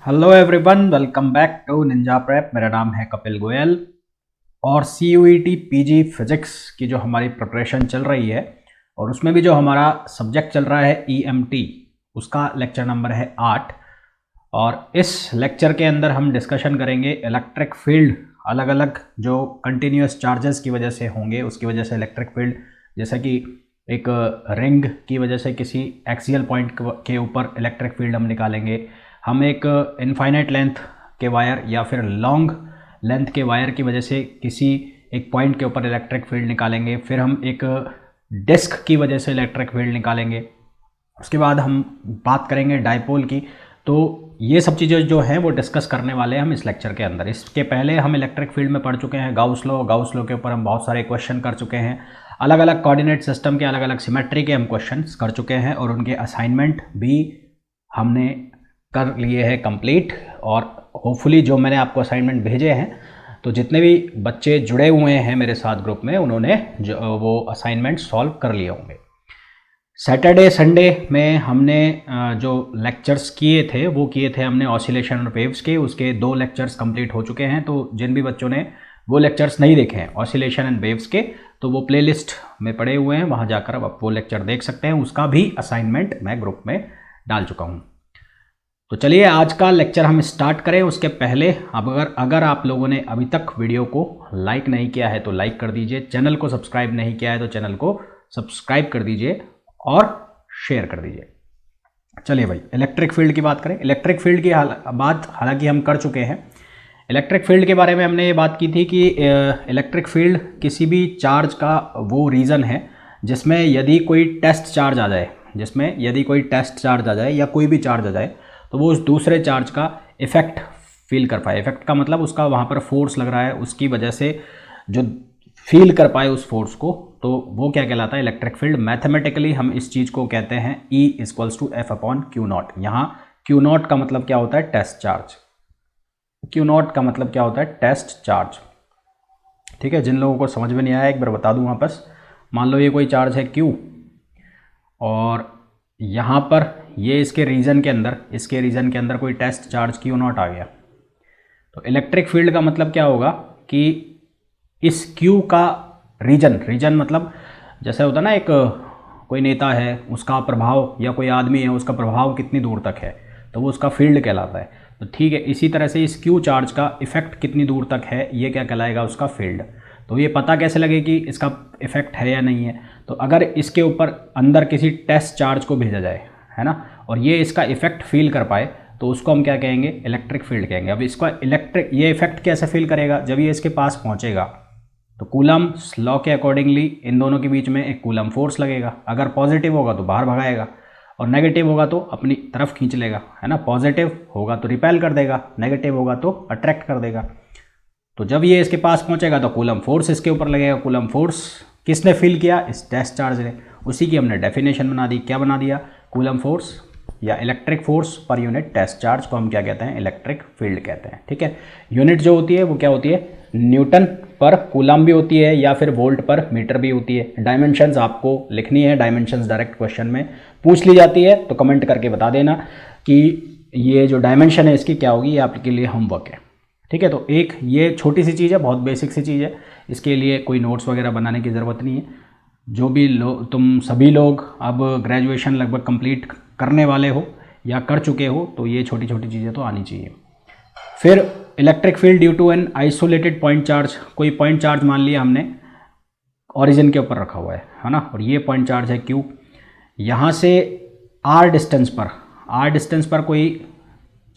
Hello everyone, welcome back to Ninja Prep. मेरा नाम है कपिल गोयल और CUET पीजी फिजिक्स की जो हमारी प्रिपरेशन चल रही है और उसमें भी जो हमारा सब्जेक्ट चल रहा है EMT, उसका लेक्चर नंबर है 8। और इस लेक्चर के अंदर हम डिस्कशन करेंगे इलेक्ट्रिक फील्ड, अलग अलग जो कंटिन्यूस चार्जेस की वजह से होंगे उसकी वजह से इलेक्ट्रिक फील्ड, जैसा कि एक रिंग की वजह से किसी एक्सियल पॉइंट के ऊपर इलेक्ट्रिक फील्ड हम निकालेंगे। हम एक इनफाइनाइट लेंथ के वायर या फिर लॉन्ग लेंथ के वायर की वजह से किसी एक पॉइंट के ऊपर इलेक्ट्रिक फील्ड निकालेंगे। फिर हम एक डिस्क की वजह से इलेक्ट्रिक फील्ड निकालेंगे। उसके बाद हम बात करेंगे डायपोल की। तो ये सब चीज़ें जो हैं वो डिस्कस करने वाले हैं हम इस लेक्चर के अंदर। इसके पहले हम इलेक्ट्रिक फील्ड में पढ़ चुके हैं गाउस लॉ के ऊपर हम बहुत सारे क्वेश्चन कर चुके हैं। अलग अलग कोऑर्डिनेट सिस्टम के, अलग अलग सिमेट्री के हम क्वेश्चंस कर चुके हैं और उनके असाइनमेंट भी हमने कर लिए हैं कंप्लीट। और होपफुली जो मैंने आपको असाइनमेंट भेजे हैं, तो जितने भी बच्चे जुड़े हुए हैं मेरे साथ ग्रुप में, उन्होंने जो वो असाइनमेंट सॉल्व कर लिए होंगे। सैटरडे संडे में हमने जो लेक्चर्स किए थे वो किए थे हमने ऑसिलेशन और वेव्स के। उसके 2 लेक्चर्स कंप्लीट हो चुके हैं। तो जिन भी बच्चों ने वो लेक्चर्स नहीं देखे हैं ऑसिलेशन एंड वेव्स के, तो वो प्लेलिस्ट में पड़े हुए हैं, वहाँ जाकर अब आप वो लेक्चर देख सकते हैं। उसका भी असाइनमेंट मैं ग्रुप में डाल चुका हूँ। तो चलिए आज का लेक्चर हम स्टार्ट करें। उसके पहले अब अगर आप लोगों ने अभी तक वीडियो को लाइक नहीं किया है तो लाइक कर दीजिए, चैनल को सब्सक्राइब नहीं किया है तो चैनल को सब्सक्राइब कर दीजिए और शेयर कर दीजिए। चलिए भाई, इलेक्ट्रिक फील्ड की बात करें। इलेक्ट्रिक फील्ड की बात हालांकि हम कर चुके हैं। इलेक्ट्रिक फील्ड के बारे में हमने ये बात की थी कि इलेक्ट्रिक फील्ड किसी भी चार्ज का वो रीज़न है जिसमें यदि कोई टेस्ट चार्ज आ जाए या कोई भी चार्ज आ जाए तो वो उस दूसरे चार्ज का इफेक्ट फील कर पाए। इफेक्ट का मतलब उसका वहाँ पर फोर्स लग रहा है, उसकी वजह से जो फील कर पाए उस फोर्स को, तो वो क्या कहलाता है? Electric field. मैथमेटिकली हम इस चीज़ को कहते हैं E = F/Q0। यहाँ Q0 का मतलब क्या होता है? Test charge. Q0 का मतलब क्या होता है? Test charge. ठीक है, जिन लोगों को समझ में नहीं आया एक बार बता दूँ वापस। मान लो ये कोई चार्ज है Q और यहाँ पर ये इसके रीजन के अंदर कोई टेस्ट चार्ज Q0 आ गया, तो इलेक्ट्रिक फील्ड का मतलब क्या होगा कि इस Q का रीजन मतलब जैसे होता है ना, एक कोई नेता है उसका प्रभाव या कोई आदमी है उसका प्रभाव कितनी दूर तक है, तो वो उसका फील्ड कहलाता है। तो ठीक है, इसी तरह से इस Q चार्ज का इफेक्ट कितनी दूर तक है ये क्या कहलाएगा? उसका फील्ड। तो ये पता कैसे लगे कि इसका इफेक्ट है या नहीं है? तो अगर इसके ऊपर अंदर किसी टेस्ट चार्ज को भेजा जाए, है ना, और ये इसका इफेक्ट फील कर पाए, तो उसको हम क्या कहेंगे? इलेक्ट्रिक फील्ड कहेंगे। अब इसका ये इफेक्ट कैसे फील करेगा? जब ये इसके पास पहुंचेगा तो कूलम्स लॉ के अकॉर्डिंगली इन दोनों के बीच में एक कूलम फोर्स लगेगा। अगर पॉजिटिव होगा तो बाहर भगाएगा और नेगेटिव होगा तो अपनी तरफ खींच लेगा, है ना। पॉजिटिव होगा तो रिपेल कर देगा, नेगेटिव होगा तो अट्रैक्ट कर देगा। तो जब ये इसके पास पहुंचेगा तो कूलम फोर्स इसके ऊपर लगेगा। कूलम फोर्स किसने फील किया? इस टेस्ट चार्ज ने। उसी की हमने डेफिनेशन बना दी। क्या बना दिया? कूलम फोर्स या electric force per unit test charge को हम क्या कहते हैं? इलेक्ट्रिक फील्ड कहते हैं। ठीक है, यूनिट जो होती है वो क्या होती है? न्यूटन पर कूलम भी होती है या फिर वोल्ट पर मीटर भी होती है। डायमेंशंस आपको लिखनी है, डायमेंशंस डायरेक्ट क्वेश्चन में पूछ ली जाती है, तो कमेंट करके बता देना कि ये जो डायमेंशन है इसकी क्या होगी। ये आपके लिए होमवर्क है। ठीक है, तो एक ये छोटी सी चीज़ है, बहुत बेसिक सी चीज़ है, इसके लिए कोई नोट्स वगैरह बनाने की ज़रूरत नहीं है। जो भी तुम सभी लोग अब ग्रेजुएशन लगभग कंप्लीट करने वाले हो या कर चुके हो, तो ये छोटी छोटी चीज़ें तो आनी चाहिए। फिर electric field due to an isolated point charge. कोई पॉइंट चार्ज मान लिया हमने ओरिजिन के ऊपर रखा हुआ है ना, और ये पॉइंट चार्ज है Q। यहाँ से R डिस्टेंस पर कोई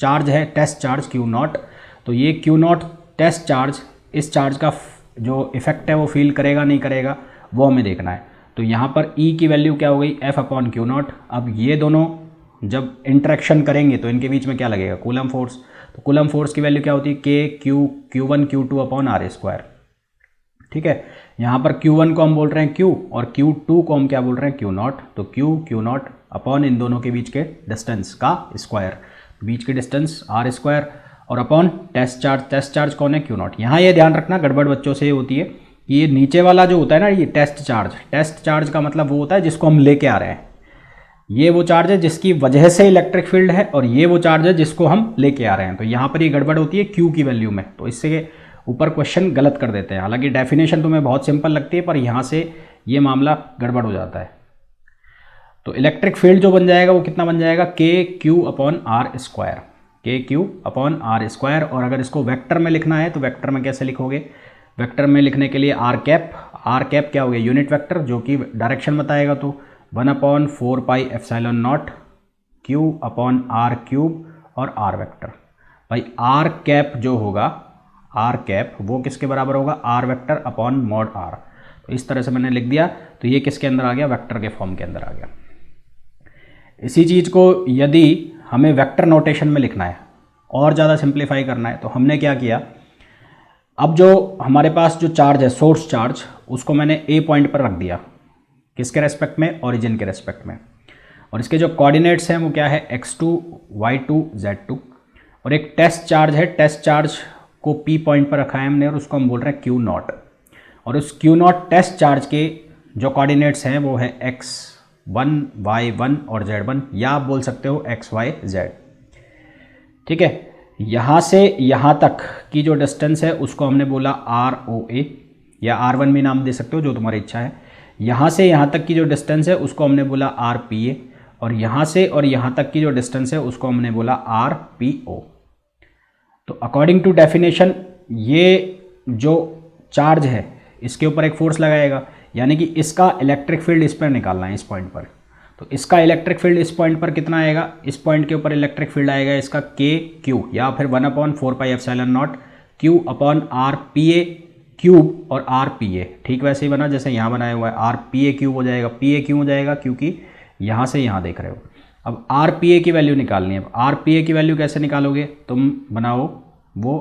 चार्ज है, टेस्ट चार्ज Q0। तो ये Q0 टेस्ट चार्ज, इस चार्ज का जो इफेक्ट है वो फील करेगा नहीं करेगा वो हमें देखना है। तो यहाँ पर E की वैल्यू क्या हो गई? F/Q0। अब ये दोनों जब इंटरेक्शन करेंगे तो इनके बीच में क्या लगेगा? Coulomb force. तो कूलम फोर्स की वैल्यू क्या होती है? Q1 Q2/r²। ठीक है, यहाँ पर Q1 को हम बोल रहे हैं Q और Q2 को हम क्या बोल रहे हैं? Q0। तो Q0 अपॉन इन दोनों के बीच के डिस्टेंस का स्क्वायर, बीच के डिस्टेंस r² और अपॉन टेस्ट चार्ज कौन है? Q0। यहाँ ये ध्यान रखना, गड़बड़ बच्चों से होती है कि ये नीचे वाला जो होता है ना, ये टेस्ट चार्ज का मतलब वो होता है जिसको हम लेके आ रहे हैं। ये वो चार्ज है जिसकी वजह से इलेक्ट्रिक फील्ड है, और ये वो चार्ज है जिसको हम लेके आ रहे हैं। तो यहाँ पर ये गड़बड़ होती है Q की वैल्यू में, तो इससे ऊपर क्वेश्चन गलत कर देते हैं। हालांकि डेफिनेशन तुम्हें बहुत सिंपल लगती है, पर यहाँ से ये मामला गड़बड़ हो जाता है। तो इलेक्ट्रिक फील्ड जो बन जाएगा वो कितना बन जाएगा, KQ/R², KQ/R²। और अगर इसको वेक्टर में लिखना है तो वेक्टर में कैसे लिखोगे, वेक्टर में लिखने के लिए आर कैप क्या हो गया, यूनिट वेक्टर जो कि डायरेक्शन बताएगा, तो 1/4πε0 Q/R³ और आर वेक्टर। भाई आर कैप जो होगा, आर कैप वो किसके बराबर होगा, R vector upon mod R. तो इस तरह से मैंने लिख दिया, तो ये किसके अंदर आ गया, वेक्टर के फॉर्म के अंदर आ गया। इसी चीज़ को यदि हमें वेक्टर नोटेशन में लिखना है और ज़्यादा सिंप्लीफाई करना है, तो हमने क्या किया, अब जो हमारे पास जो चार्ज है सोर्स चार्ज, उसको मैंने ए पॉइंट पर रख दिया, किसके रेस्पेक्ट में, ओरिजिन के रेस्पेक्ट में। और इसके जो कोऑर्डिनेट्स हैं वो क्या है, x2 y2 z2। और एक टेस्ट चार्ज है, टेस्ट चार्ज को पी पॉइंट पर रखा है हमने, और उसको हम बोल रहे हैं Q0। और उस Q0 टेस्ट चार्ज के जो कोऑर्डिनेट्स हैं वो है x1 y1 और z1, या आप बोल सकते हो x y z। ठीक है, यहाँ से यहाँ तक की जो डिस्टेंस है उसको हमने बोला ROA, या R1 भी नाम दे सकते हो, जो तुम्हारी इच्छा है। यहाँ से यहाँ तक की जो डिस्टेंस है उसको हमने बोला RPA, और यहाँ से और यहाँ तक की जो डिस्टेंस है उसको हमने बोला RPO। तो अकॉर्डिंग टू डेफिनेशन ये जो चार्ज है इसके ऊपर एक फोर्स लगाएगा, यानी कि इसका इलेक्ट्रिक फील्ड इस पर निकालना है, इस पॉइंट पर। तो इसका इलेक्ट्रिक फील्ड इस पॉइंट पर कितना आएगा, इस पॉइंट के ऊपर इलेक्ट्रिक फील्ड आएगा इसका KQ, या फिर 1/4πε0 Q/RPA क्यूब और RPA। ठीक वैसे ही बना जैसे यहाँ बनाया हुआ है, RPA क्यूब हो जाएगा। PA क्यों हो जाएगा, क्योंकि यहाँ से यहाँ देख रहे हो। अब RPA की वैल्यू निकालनी है। अब RPA की वैल्यू कैसे निकालोगे, तुम बनाओ वो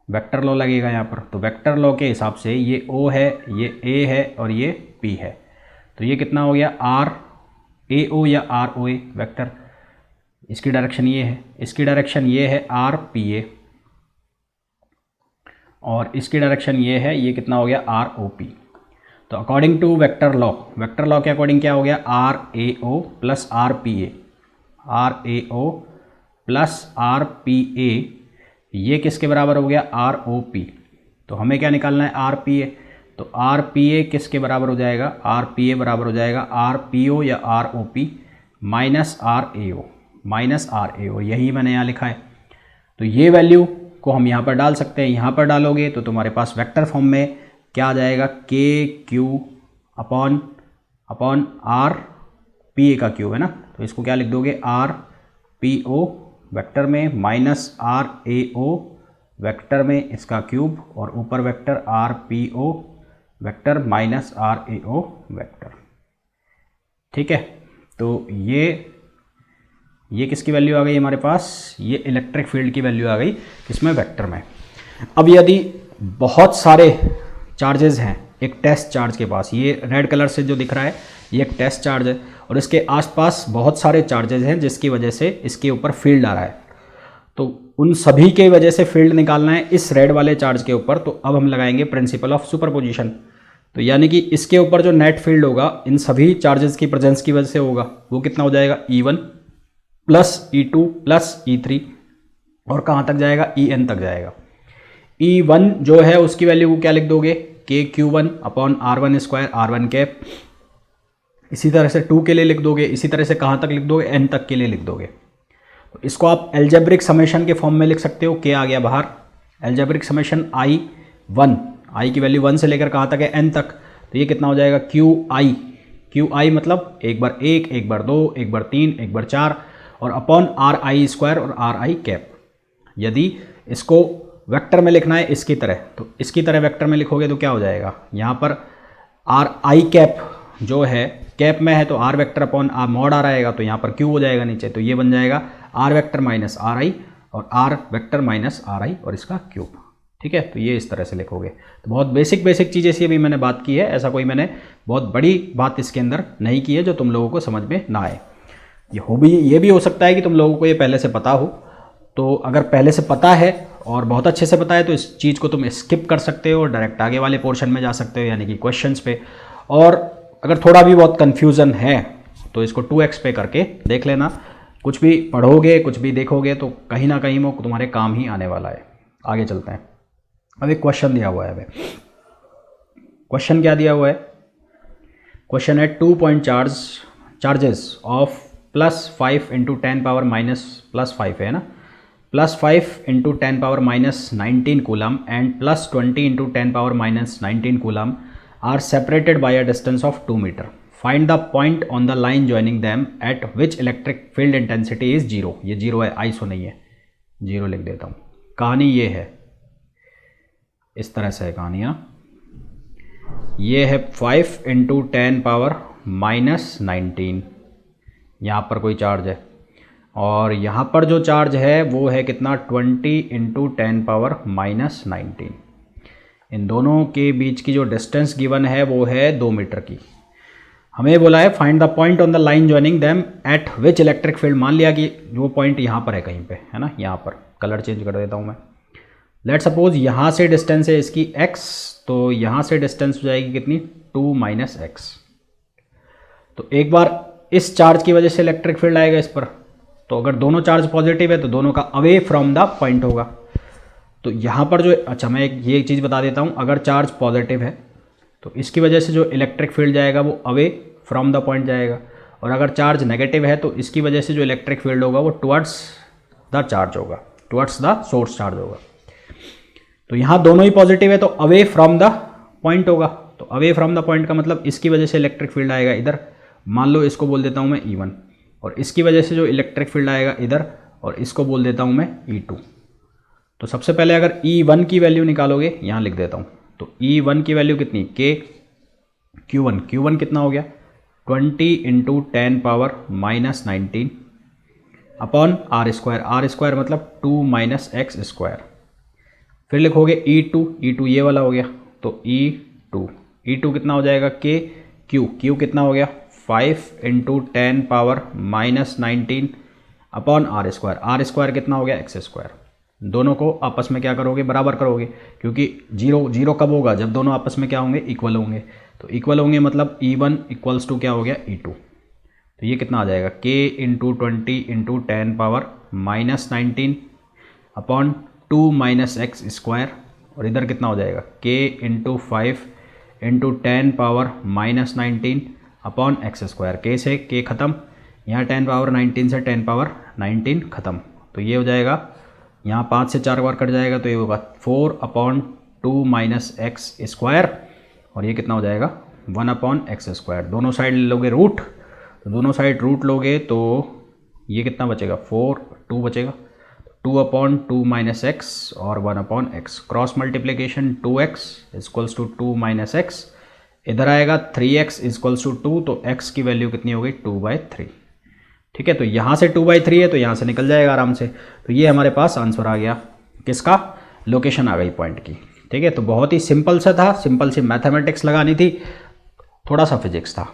वेक्टर लॉ लगेगा यहाँ पर। तो वेक्टर लॉ के हिसाब से ये O है, ये A है और ये P है। तो ये कितना हो गया, RAO या ROA वेक्टर। इसकी डायरेक्शन ये है, इसकी डायरेक्शन ये है RPA, और इसकी डायरेक्शन ये है, ये कितना हो गया ROP। तो अकॉर्डिंग टू वेक्टर लॉ के अकॉर्डिंग क्या हो गया, RAO plus RPA, RAO plus RPA ये किसके बराबर हो गया, ROP। तो हमें क्या निकालना है, RPA। तो RPA किसके बराबर हो जाएगा, RPA बराबर हो जाएगा RPO या ROP माइनस RAO, यही मैंने यहाँ लिखा है। तो ये वैल्यू को हम यहाँ पर डाल सकते हैं। यहाँ पर डालोगे तो तुम्हारे पास वेक्टर फॉर्म में क्या आ जाएगा, KQ अपॉन RPA का क्यूब है ना, तो इसको क्या लिख दोगे, RPO वेक्टर में माइनस RAO वेक्टर में इसका क्यूब, और ऊपर vector RPO vector minus RAO vector. ठीक है, तो ये किसकी वैल्यू आ गई हमारे पास, ये इलेक्ट्रिक फील्ड की वैल्यू आ गई किसमें, वेक्टर में। अब यदि बहुत सारे चार्जेस हैं एक टेस्ट चार्ज के पास, ये रेड कलर से जो दिख रहा है ये एक टेस्ट चार्ज है, और इसके आसपास बहुत सारे चार्जेस हैं जिसकी वजह से इसके ऊपर फील्ड आ रहा है, तो उन सभी के वजह से फील्ड निकालना है इस रेड वाले चार्ज के ऊपर। तो अब हम लगाएंगे प्रिंसिपल ऑफ सुपरपोजिशन। तो यानी कि इसके ऊपर जो नेट फील्ड होगा इन सभी चार्जेस की प्रेजेंस की वजह से होगा, वो कितना हो जाएगा, E1 plus E2 plus E3, और कहाँ तक जाएगा, En तक जाएगा। E1 जो है उसकी वैल्यू को क्या लिख दोगे, KQ1 upon R1 square R1 cap. इसी तरह से 2 के लिए लिख दोगे, इसी तरह से कहाँ तक लिख दोगे, N तक के लिए लिख दोगे। तो इसको आप एल्जेब्रिक समेशन के फॉर्म में लिख सकते हो, K आ गया बाहर, एल्जेब्रिक समेशन I1, I की वैल्यू 1 से लेकर कहाँ तक है, N तक। तो ये कितना हो जाएगा, QI मतलब एक बार 1, एक बार 2, एक बार 3, एक बार 4, और अपॉन RI स्क्वायर और RI कैप। यदि इसको वेक्टर में लिखना है इसकी तरह, तो इसकी तरह वेक्टर में लिखोगे तो क्या हो जाएगा, यहाँ पर RI कैप जो है कैप में है तो R vector upon mod R आएगा, तो यहाँ पर Q हो जाएगा नीचे, तो ये बन जाएगा R वेक्टर माइनस RI और R वेक्टर माइनस RI और इसका क्यूब। ठीक है, तो ये इस तरह से लिखोगे। तो बहुत बेसिक चीज़ें सी अभी मैंने बात की है, ऐसा कोई मैंने बहुत बड़ी बात इसके अंदर नहीं की है जो तुम लोगों को समझ में ना आए। ये भी हो सकता है कि तुम लोगों को ये पहले से पता हो, तो अगर पहले से पता है और बहुत अच्छे से पता है तो इस चीज़ को तुम स्किप कर सकते हो और डायरेक्ट आगे वाले पोर्शन में जा सकते हो, यानी कि क्वेश्चंस पे। और अगर थोड़ा भी बहुत कन्फ्यूज़न है तो इसको 2x पे करके देख लेना। कुछ भी पढ़ोगे, कुछ भी देखोगे तो कहीं ना कहीं वो तुम्हारे काम ही आने वाला है। आगे चलते हैं। अब एक क्वेश्चन दिया हुआ है। अभी क्वेश्चन क्या दिया हुआ है? क्वेश्चन है 2 point charges of +5 into 10 power minus +5 है ना, +5 into 10 power minus 19 coulomb and +20 into 10 power minus 19 coulomb are separated by a distance of 2 metre. Find the point on the line joining them at which electric field intensity is 0। ये 0 है, iso नहीं है, 0 लिख देता हूँ। कहानी ये है, इस तरह से है कहानियाँ। ये है 5 इंटू 10 पावर माइनस 19, यहाँ पर कोई चार्ज है, और यहाँ पर जो चार्ज है वो है कितना, 20 इंटू 10 पावर माइनस 19। इन दोनों के बीच की जो डिस्टेंस गिवन है वो है 2 मीटर की। हमें बोला है find the point on the line joining them at which electric field. मान लिया कि वो पॉइंट यहाँ पर है कहीं पे, है ना, यहाँ पर। कलर चेंज कर देता हूँ मैं। लेट सपोज यहाँ से डिस्टेंस है इसकी x, तो यहाँ से डिस्टेंस हो जाएगी कितनी, 2 माइनस एक्स। तो एक बार इस चार्ज की वजह से इलेक्ट्रिक फील्ड आएगा इस पर। तो अगर दोनों चार्ज पॉजिटिव है तो दोनों का अवे फ्रॉम द पॉइंट होगा। तो यहाँ पर जो, अच्छा मैं ये चीज़ बता देता हूँ, अगर चार्ज पॉजिटिव है तो इसकी वजह से जो इलेक्ट्रिक फील्ड जाएगा वो अवे फ्रॉम द पॉइंट जाएगा, और अगर चार्ज नेगेटिव है तो इसकी वजह से जो इलेक्ट्रिक फील्ड होगा वो टुवर्ड्स द चार्ज होगा, टुवर्ड्स द सोर्स चार्ज होगा। तो यहाँ दोनों ही पॉजिटिव है तो अवे फ्रॉम द पॉइंट होगा। तो अवे फ्रॉम द पॉइंट का मतलब इसकी वजह से इलेक्ट्रिक फील्ड आएगा इधर, मान लो इसको बोल देता हूँ मैं E1, और इसकी वजह से जो इलेक्ट्रिक फील्ड आएगा इधर, और इसको बोल देता हूँ मैं E2। तो सबसे पहले अगर E1 की वैल्यू निकालोगे, यहाँ लिख देता हूँ, तो E1 की वैल्यू कितनी, K Q1 कितना हो गया, 20 into 10 power minus 19 upon R square मतलब 2 माइनस एक्स स्क्वायर। फिर लिखोगे E2 ये वाला हो गया, तो E2 कितना हो जाएगा, Q कितना हो गया, 5 into 10 power minus 19 upon R square कितना हो गया, एक्स स्क्वायर। दोनों को आपस में क्या करोगे, बराबर करोगे, क्योंकि जीरो कब होगा, जब दोनों आपस में क्या होंगे, इक्वल होंगे। तो इक्वल होंगे मतलब E1 इक्वल्स टू क्या हो गया, E2। तो ये कितना आ जाएगा, K into 20 into 10 power minus 19 upon 2 minus x square, और इधर कितना हो जाएगा, K into 5 into 10 power minus 19 upon x square. K से K ख़त्म, यहाँ 10 पावर 19 से 10 पावर 19 ख़त्म। तो ये हो जाएगा, यहाँ 5 से 4 बार कट जाएगा, तो ये होगा 4 अपॉन 2 माइनस एक्स स्क्वायर, और ये कितना हो जाएगा, 1 अपॉन एक्स स्क्वायर। दोनों साइड लोगे रूट, तो दोनों साइड रूट लोगे तो ये कितना बचेगा, 2 बचेगा, 2 अपॉन 2 माइनस एक्स और 1 upon X. Cross multiplication 2x equals to 2 minus X, इधर आएगा 3x इक्वल्स टू 2, तो x की वैल्यू कितनी हो गई, 2/3। ठीक है, तो यहाँ से 2/3 है तो यहाँ से निकल जाएगा आराम से। तो ये हमारे पास आंसर आ गया, किसका, लोकेशन आ गई पॉइंट की। ठीक है, तो बहुत ही सिंपल सा था, सिंपल सी मैथमेटिक्स लगानी थी, थोड़ा सा फिजिक्स था।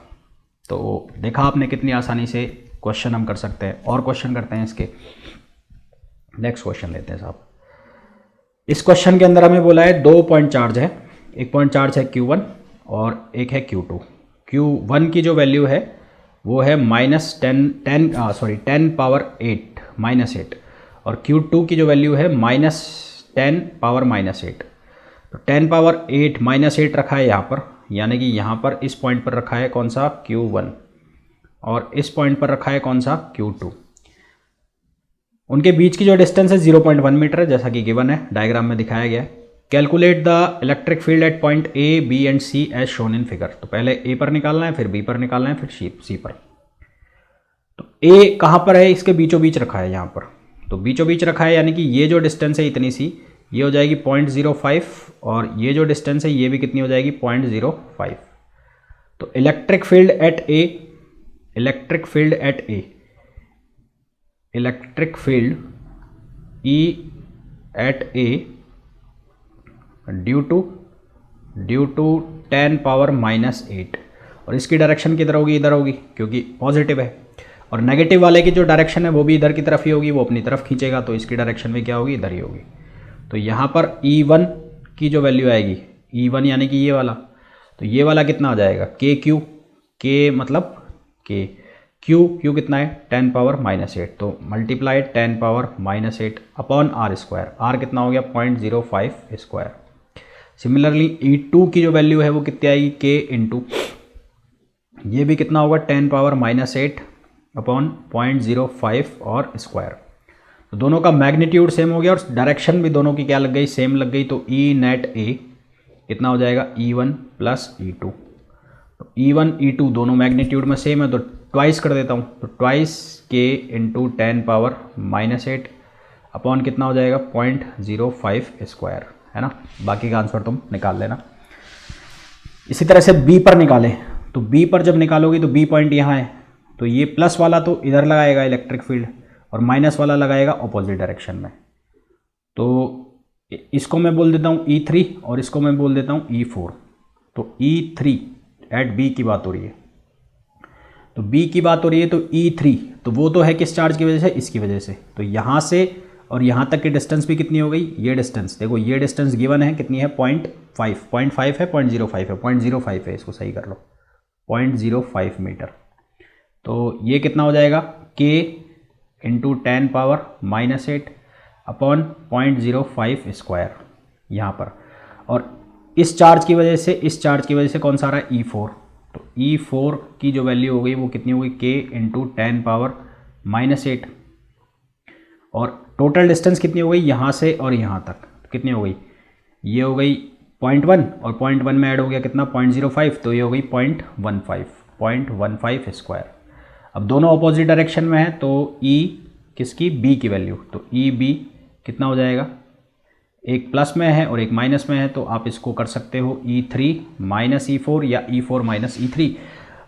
तो देखा आपने कितनी आसानी से क्वेश्चन हम कर सकते हैं। और क्वेश्चन करते हैं इसके, नेक्स्ट क्वेश्चन लेते हैं साहब। इस क्वेश्चन के अंदर हमें बोला है 2 पॉइंट चार्ज है, एक पॉइंट चार्ज है Q1 और एक है Q2। Q1 की जो वैल्यू है वो है -10 पावर 8 और Q2 की जो वैल्यू है -10 पावर -8। तो 10 पावर 8 -8 रखा है यहाँ पर, यानी कि यहाँ पर इस पॉइंट पर रखा है कौन सा, Q1, और इस पॉइंट पर रखा है कौन सा, Q2। उनके बीच की जो डिस्टेंस है 0.1 मीटर है, जैसा कि गिवन है, डायग्राम में दिखाया गया है। Calculate the electric field at point A, B and C as shown in figure. तो पहले A पर निकालना है, फिर B पर निकालना है, फिर C पर। तो A कहाँ पर है, इसके बीचों बीच रखा है यहाँ पर, तो बीचों बीच रखा है, यानी कि ये जो डिस्टेंस है इतनी सी, ये हो जाएगी 0.05, और ये जो डिस्टेंस है ये भी कितनी हो जाएगी, 0.05। तो electric field at A E at A due to 10 power -8, और इसकी डायरेक्शन किधर होगी, इधर होगी, क्योंकि पॉजिटिव है, और नेगेटिव वाले की जो डायरेक्शन है वो भी इधर की तरफ ही होगी, वो अपनी तरफ खींचेगा, तो इसकी डायरेक्शन में क्या होगी, इधर ही होगी। तो यहाँ पर E1 की जो वैल्यू आएगी, E1 यानी कि ये वाला, तो ये वाला कितना आ जाएगा, KQ के मतलब के, क्यू कितना है 10 पावर -8, तो multiply 10 power -8 upon R square, R कितना हो गया 0.05 स्क्वायर। सिमिलरली E2 की जो वैल्यू है वो कितनी आएगी के इंटू, ये भी कितना होगा 10 पावर -8 अपॉन 0.05 और स्क्वायर। तो दोनों का मैग्नीट्यूड सेम हो गया और डायरेक्शन भी दोनों की क्या लग गई, सेम लग गई। तो ई नेट ए कितना हो जाएगा E1 प्लस E2, तो E1 E2 दोनों मैग्नीट्यूड में सेम है तो ट्वाइस कर देता हूँ, तो ट्वाइस के इंटू 10 पावर -8 अपॉन कितना हो जाएगा 0.05 स्क्वायर, है ना। बाकी का आंसर तुम निकाल लेना। इसी तरह से बी पर निकालें, तो बी पर जब निकालोगी तो बी पॉइंट यहाँ है, तो ये प्लस वाला तो इधर लगाएगा इलेक्ट्रिक फील्ड और माइनस वाला लगाएगा ऑपोजिट डायरेक्शन में। तो इसको मैं बोल देता हूँ E3 और इसको मैं बोल देता हूँ E4। तो E3 एट बी की बात हो रही है, तो बी की बात हो रही है, तो E3 तो वो तो है किस चार्ज की वजह से, इसकी वजह से। तो यहाँ से और यहाँ तक की डिस्टेंस भी कितनी हो गई, ये डिस्टेंस देखो, ये डिस्टेंस गिवन है कितनी है 0.5 है, 0.05 है, इसको सही कर लो 0.05 मीटर। तो ये कितना हो जाएगा k into 10 power -8 upon 0.05 square यहाँ पर। और इस चार्ज की वजह से कौन सा आ रहा है E4, तो E4 की जो वैल्यू हो गई वो कितनी हो गई k इंटू 10 पावर -8 और टोटल डिस्टेंस कितनी हो गई यहाँ से और यहाँ तक, कितनी हो गई, ये हो गई 0.1 और 0.1 में ऐड हो गया कितना 0.05, तो ये हो गई 0.15 स्क्वायर। अब दोनों अपोजिट डायरेक्शन में है तो E किसकी, B की वैल्यू, तो EB कितना हो जाएगा, एक प्लस में है और एक माइनस में है, तो आप इसको कर सकते हो E3 माइनस E4 या E4 माइनस E3,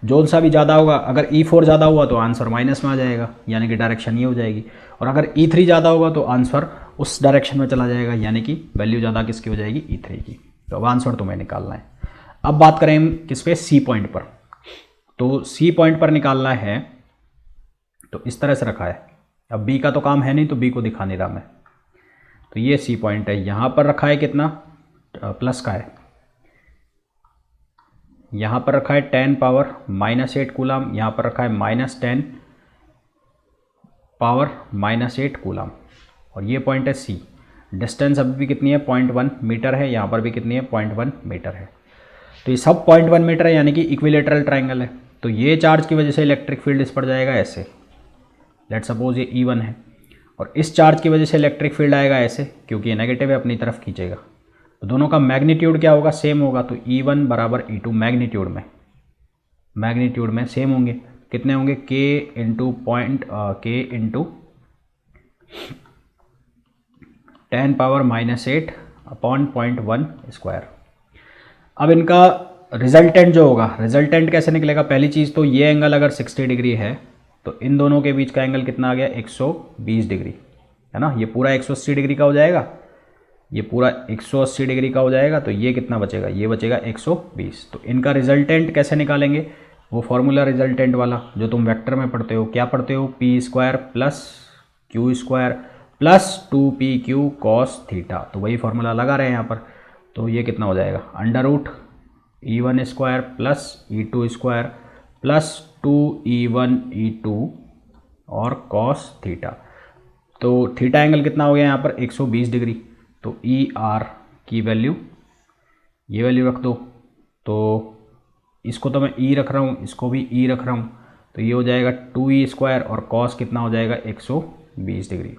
जो सा भी ज़्यादा होगा। अगर E4 ज़्यादा हुआ तो आंसर माइनस में आ जाएगा, यानी कि डायरेक्शन ये हो जाएगी, और अगर E3 ज़्यादा होगा तो आंसर उस डायरेक्शन में चला जाएगा, यानी कि वैल्यू ज़्यादा किसकी हो जाएगी, E3 की। तो अब आंसर तुम्हें निकालना है। अब बात करें हम किस पे, सी पॉइंट पर। तो सी पॉइंट पर निकालना है तो इस तरह से रखा है, अब बी का तो काम है नहीं तो बी को दिखा नहीं रहा मैं। तो ये सी पॉइंट है, यहाँ पर रखा है कितना, प्लस का है, यहाँ पर रखा है 10 पावर -8 कूलम, यहाँ पर रखा है -10 पावर -8 कूलम, और ये पॉइंट है सी। डिस्टेंस अभी भी कितनी है 0.1 मीटर है, यहाँ पर भी कितनी है 0.1 मीटर है। तो ये सब 0.1 मीटर है, यानी कि इक्विलेटरल ट्राइंगल है। तो ये चार्ज की वजह से इलेक्ट्रिक फील्ड इस पर जाएगा ऐसे, लेट सपोज ये E1 है, और इस चार्ज की वजह से इलेक्ट्रिक फील्ड आएगा ऐसे, क्योंकि ये नेगेटिव है अपनी तरफ खींचेगा। तो दोनों का मैग्नीट्यूड क्या होगा, सेम होगा। तो E1 बराबर E2 मैग्नीट्यूड में सेम होंगे, कितने होंगे k into 10 power -8 upon 0.1 square. अब इनका रिजल्टेंट जो होगा, रिजल्टेंट कैसे निकलेगा, पहली चीज़ तो ये एंगल अगर 60 डिग्री है तो इन दोनों के बीच का एंगल कितना आ गया 120 डिग्री, है ना। ये पूरा 180 डिग्री का हो जाएगा, ये पूरा 180 डिग्री का हो जाएगा, तो ये कितना बचेगा, ये बचेगा 120। तो इनका रिजल्टेंट कैसे निकालेंगे, वो फॉर्मूला रिजल्टेंट वाला जो तुम वेक्टर में पढ़ते हो, क्या पढ़ते हो, p² plus q² plus 2pq cos theta. तो वही फॉर्मूला लगा रहे हैं यहाँ पर। तो ये कितना हो जाएगा, √E1² plus E2² plus 2E1 E2 और cos थीटा। तो थीटा एंगल कितना हो गया यहाँ पर 120 डिग्री। तो ER की वैल्यू, ये वैल्यू रख दो, तो इसको तो मैं E रख रहा हूँ, इसको भी E रख रहा हूँ, तो ये हो जाएगा 2E² और cos कितना हो जाएगा 120 डिग्री।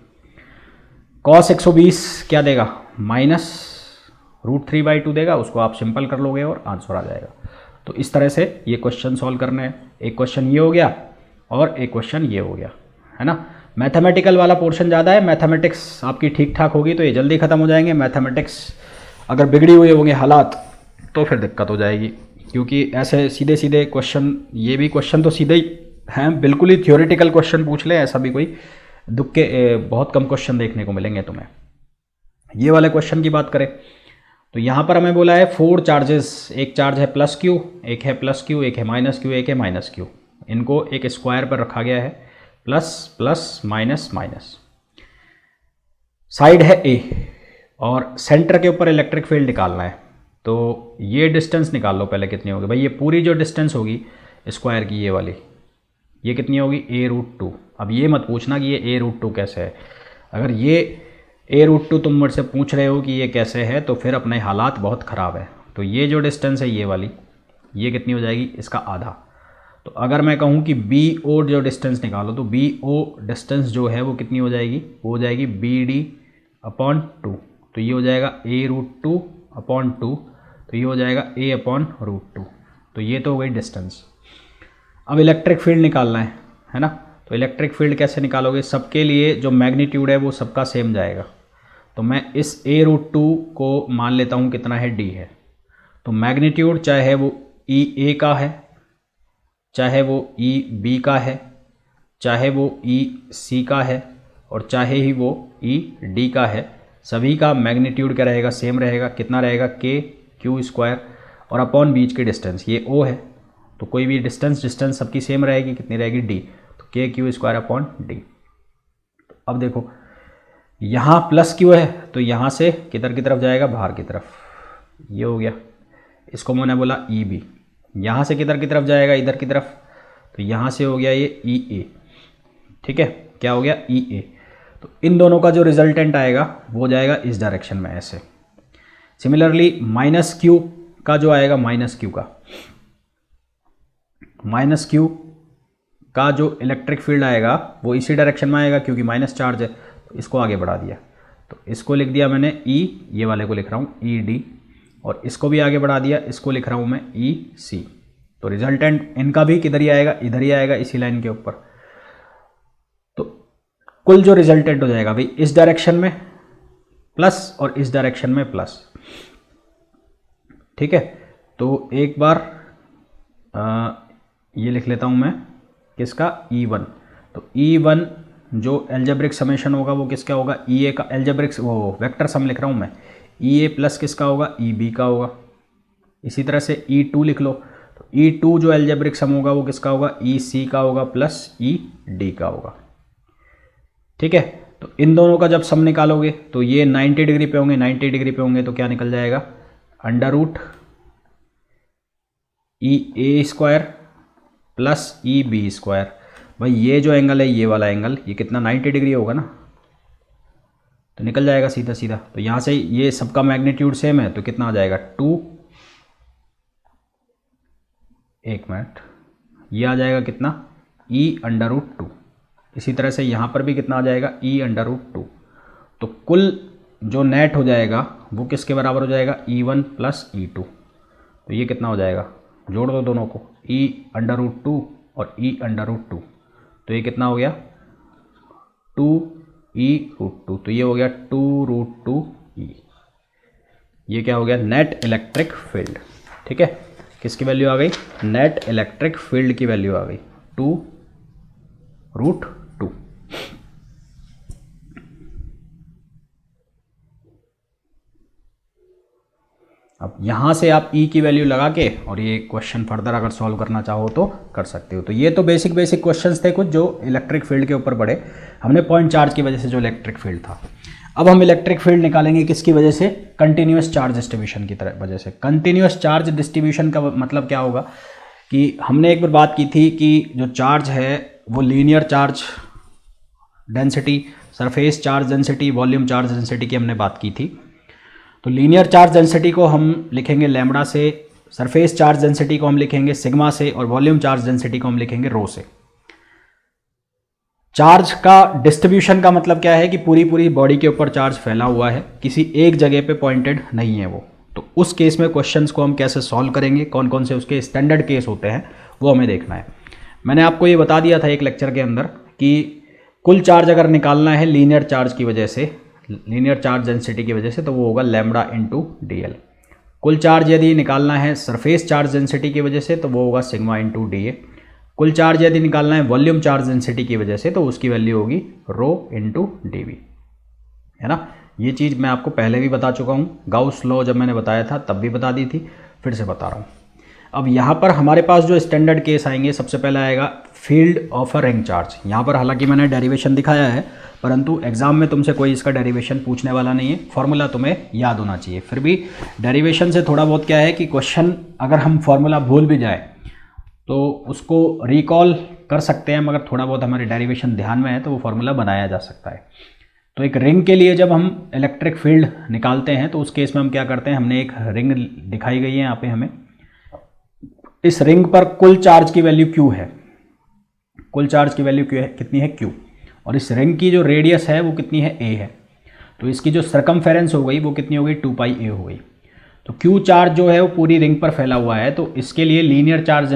cos 120 क्या देगा, -√3/2 देगा, उसको आप सिंपल कर लोगे और आंसर आ जाएगा। तो इस तरह से ये क्वेश्चन सॉल्व करना है। एक क्वेश्चन ये हो गया और एक क्वेश्चन ये हो गया, है ना। मैथमेटिकल वाला पोर्शन ज़्यादा है, मैथमेटिक्स आपकी ठीक ठाक होगी तो ये जल्दी ख़त्म हो जाएंगे। मैथमेटिक्स अगर बिगड़ी हुई होंगे हालात तो फिर दिक्कत हो जाएगी, क्योंकि ऐसे सीधे सीधे क्वेश्चन, ये भी क्वेश्चन तो सीधे ही हैं, बिल्कुल ही थ्योरेटिकल क्वेश्चन पूछ ले, ऐसा भी कोई दुख के बहुत कम क्वेश्चन देखने को मिलेंगे तुम्हें। ये वाले क्वेश्चन की बात करें तो यहाँ पर हमें बोला है 4 चार्जेस, एक चार्ज है +q, एक है +q, एक है -q, एक है -q। इनको एक स्क्वायर पर रखा गया है, plus plus minus minus. Side है A और सेंटर के ऊपर इलेक्ट्रिक फील्ड निकालना है। तो ये डिस्टेंस निकाल लो पहले, कितनी होगी भाई, ये पूरी जो डिस्टेंस होगी स्क्वायर की ये वाली, ये कितनी होगी a√2। अब ये मत पूछना कि ये a√2 कैसे है। अगर ये a√2 तुम मुझसे पूछ रहे हो कि ये कैसे है तो फिर अपने हालात बहुत ख़राब है। तो ये जो डिस्टेंस है ये वाली, ये कितनी हो जाएगी, इसका आधा। तो अगर मैं कहूँ कि BO जो डिस्टेंस निकालो तो BO डिस्टेंस जो है वो कितनी हो जाएगी, वो हो जाएगी BD/2। तो ये हो जाएगा a√2/2, तो ये हो जाएगा a/√2। तो ये तो हो गई डिस्टेंस। अब इलेक्ट्रिक फील्ड निकालना है ना। तो इलेक्ट्रिक फील्ड कैसे निकालोगे, सबके लिए जो मैग्नीट्यूड है वो सबका सेम जाएगा। तो मैं इस a√2 को मान लेता हूँ कितना है, d है। तो मैग्नीट्यूड चाहे वो EA का है, चाहे वो EB का है, चाहे वो EC का है, और चाहे ही वो ED का है, सभी का मैग्नीट्यूड क्या रहेगा, सेम रहेगा। कितना रहेगा, KQ², और अपॉन बीच की डिस्टेंस ये O है। तो कोई भी डिस्टेंस सबकी सेम रहेगी, कितनी रहेगी, D। तो KQ²/D। अब देखो यहाँ प्लस Q है तो यहाँ से किधर की तरफ जाएगा, बाहर की तरफ, ये हो गया। इसको मैंने बोला EB। यहाँ से किधर की तरफ जाएगा, इधर की तरफ, तो यहाँ से हो गया ये EA। ठीक है, क्या हो गया, EA। तो इन दोनों का जो रिजल्टेंट आएगा वो जाएगा इस डायरेक्शन में ऐसे। सिमिलरली -Q का जो आएगा, -Q का जो इलेक्ट्रिक फील्ड आएगा वो इसी डायरेक्शन में आएगा, क्योंकि माइनस चार्ज है। तो इसको आगे बढ़ा दिया, तो इसको लिख दिया मैंने E, ये वाले को लिख रहा हूँ ED, और इसको भी आगे बढ़ा दिया, इसको लिख रहा हूँ मैं EC। तो रिजल्टेंट इनका भी किधर ही आएगा, इधर ही आएगा, इसी लाइन के ऊपर। तो कुल जो रिजल्टेंट हो जाएगा भाई इस डायरेक्शन में प्लस और इस डायरेक्शन में प्लस। ठीक है, तो एक बार ये लिख लेता हूँ मैं, किसका, E1। तो E1 जो एल्जेब्रिक समेशन होगा वो किसका होगा, EA का। एल्जेब्रिक वो वेक्टर सम लिख रहा हूँ मैं, EA प्लस किसका होगा, EB का होगा। इसी तरह से E2 लिख लो, तो E2 जो एल्जेब्रिक सम होगा वो किसका होगा, EC का होगा प्लस ED का होगा। ठीक है, तो इन दोनों का जब सम निकालोगे तो ये 90 डिग्री पे होंगे, 90 डिग्री पे होंगे तो क्या निकल जाएगा, √EA² प्लस EB²। भाई ये जो एंगल है, ये वाला एंगल, ये कितना, 90 डिग्री होगा ना, तो निकल जाएगा सीधा सीधा। तो यहाँ से ये सबका मैग्नीट्यूड सेम है तो कितना आ जाएगा, 2, एक मिनट, ये आ जाएगा कितना, E√2। इसी तरह से यहाँ पर भी कितना आ जाएगा, E√2। तो कुल जो नेट हो जाएगा वो किसके बराबर हो जाएगा, E1 प्लस E2। तो ये कितना हो जाएगा, जोड़ दो दोनों को, E√2 और E√2। तो ये कितना हो गया, 2E√2। तो ये हो गया 2√2E। ये क्या हो गया, नेट इलेक्ट्रिक फील्ड। ठीक है, किसकी वैल्यू आ गई, नेट इलेक्ट्रिक फील्ड की वैल्यू आ गई 2√2। अब यहाँ से आप E की वैल्यू लगा के और ये क्वेश्चन फर्दर अगर सॉल्व करना चाहो तो कर सकते हो। तो ये तो बेसिक क्वेश्चंस थे कुछ जो इलेक्ट्रिक फील्ड के ऊपर पढ़े हमने, पॉइंट चार्ज की वजह से जो इलेक्ट्रिक फील्ड था। अब हम इलेक्ट्रिक फील्ड निकालेंगे किसकी वजह से, कंटिन्यूस चार्ज डिस्ट्रीब्यूशन की तरह वजह से। कंटिन्यूस चार्ज डिस्ट्रीब्यूशन का मतलब क्या होगा कि हमने एक बार बात की थी कि जो चार्ज है वो linear charge density, surface charge density, volume charge density की हमने बात की थी। तो लीनियर चार्ज डेंसिटी को हम लिखेंगे लैम्बडा से, सरफेस चार्ज डेंसिटी को हम लिखेंगे सिग्मा से, और वॉल्यूम चार्ज डेंसिटी को हम लिखेंगे रो से। चार्ज का डिस्ट्रीब्यूशन का मतलब क्या है कि पूरी बॉडी के ऊपर चार्ज फैला हुआ है, किसी एक जगह पे पॉइंटेड नहीं है वो। तो उस केस में क्वेश्चंस को हम कैसे सॉल्व करेंगे, कौन कौन से उसके स्टैंडर्ड केस होते हैं वो हमें देखना है। मैंने आपको ये बता दिया था एक लेक्चर के अंदर कि कुल चार्ज अगर निकालना है लीनियर चार्ज की वजह से, लीनियर चार्ज डेंसिटी की वजह से, तो वो होगा लैम्बडा इंटू DL। कुल चार्ज यदि निकालना है सरफेस चार्ज डेंसिटी की वजह से तो वो होगा सिग्मा इंटू DA। कुल चार्ज यदि निकालना है वॉल्यूम चार्ज डेंसिटी की वजह से तो उसकी वैल्यू होगी रो इंटू DV, है ना। ये चीज़ मैं आपको पहले भी बता चुका हूँ, गाउस लॉ जब मैंने बताया था तब भी बता दी थी, फिर से बता रहा हूँ। अब यहाँ पर हमारे पास जो स्टैंडर्ड केस आएंगे, सबसे पहला आएगा field of a ring charge. यहाँ पर हालांकि मैंने डेरिवेशन दिखाया है, परंतु एग्जाम में तुमसे कोई इसका डेरिवेशन पूछने वाला नहीं है, फॉर्मूला तुम्हें याद होना चाहिए। फिर भी डेरिवेशन से थोड़ा बहुत क्या है कि क्वेश्चन अगर हम फॉर्मूला भूल भी जाए तो उसको रिकॉल कर सकते हैं, मगर थोड़ा बहुत हमारे डेरिवेशन ध्यान में है तो वो फार्मूला बनाया जा सकता है। तो एक रिंग के लिए जब हम इलेक्ट्रिक फील्ड निकालते हैं तो उस केस में हम क्या करते हैं, हमने एक रिंग दिखाई गई है यहाँ पे हमें, इस रिंग पर कुल चार्ज की वैल्यू Q है, कुल चार्ज की वैल्यू Q है, कितनी है Q, और इस रिंग की जो रेडियस है वो कितनी है A है। तो इसकी जो सरकमफेरेंस हो गई वो कितनी हो गई 2πa हो गई। तो Q चार्ज जो है वो पूरी रिंग पर फैला हुआ है, तो इसके लिए लीनियर चार्ज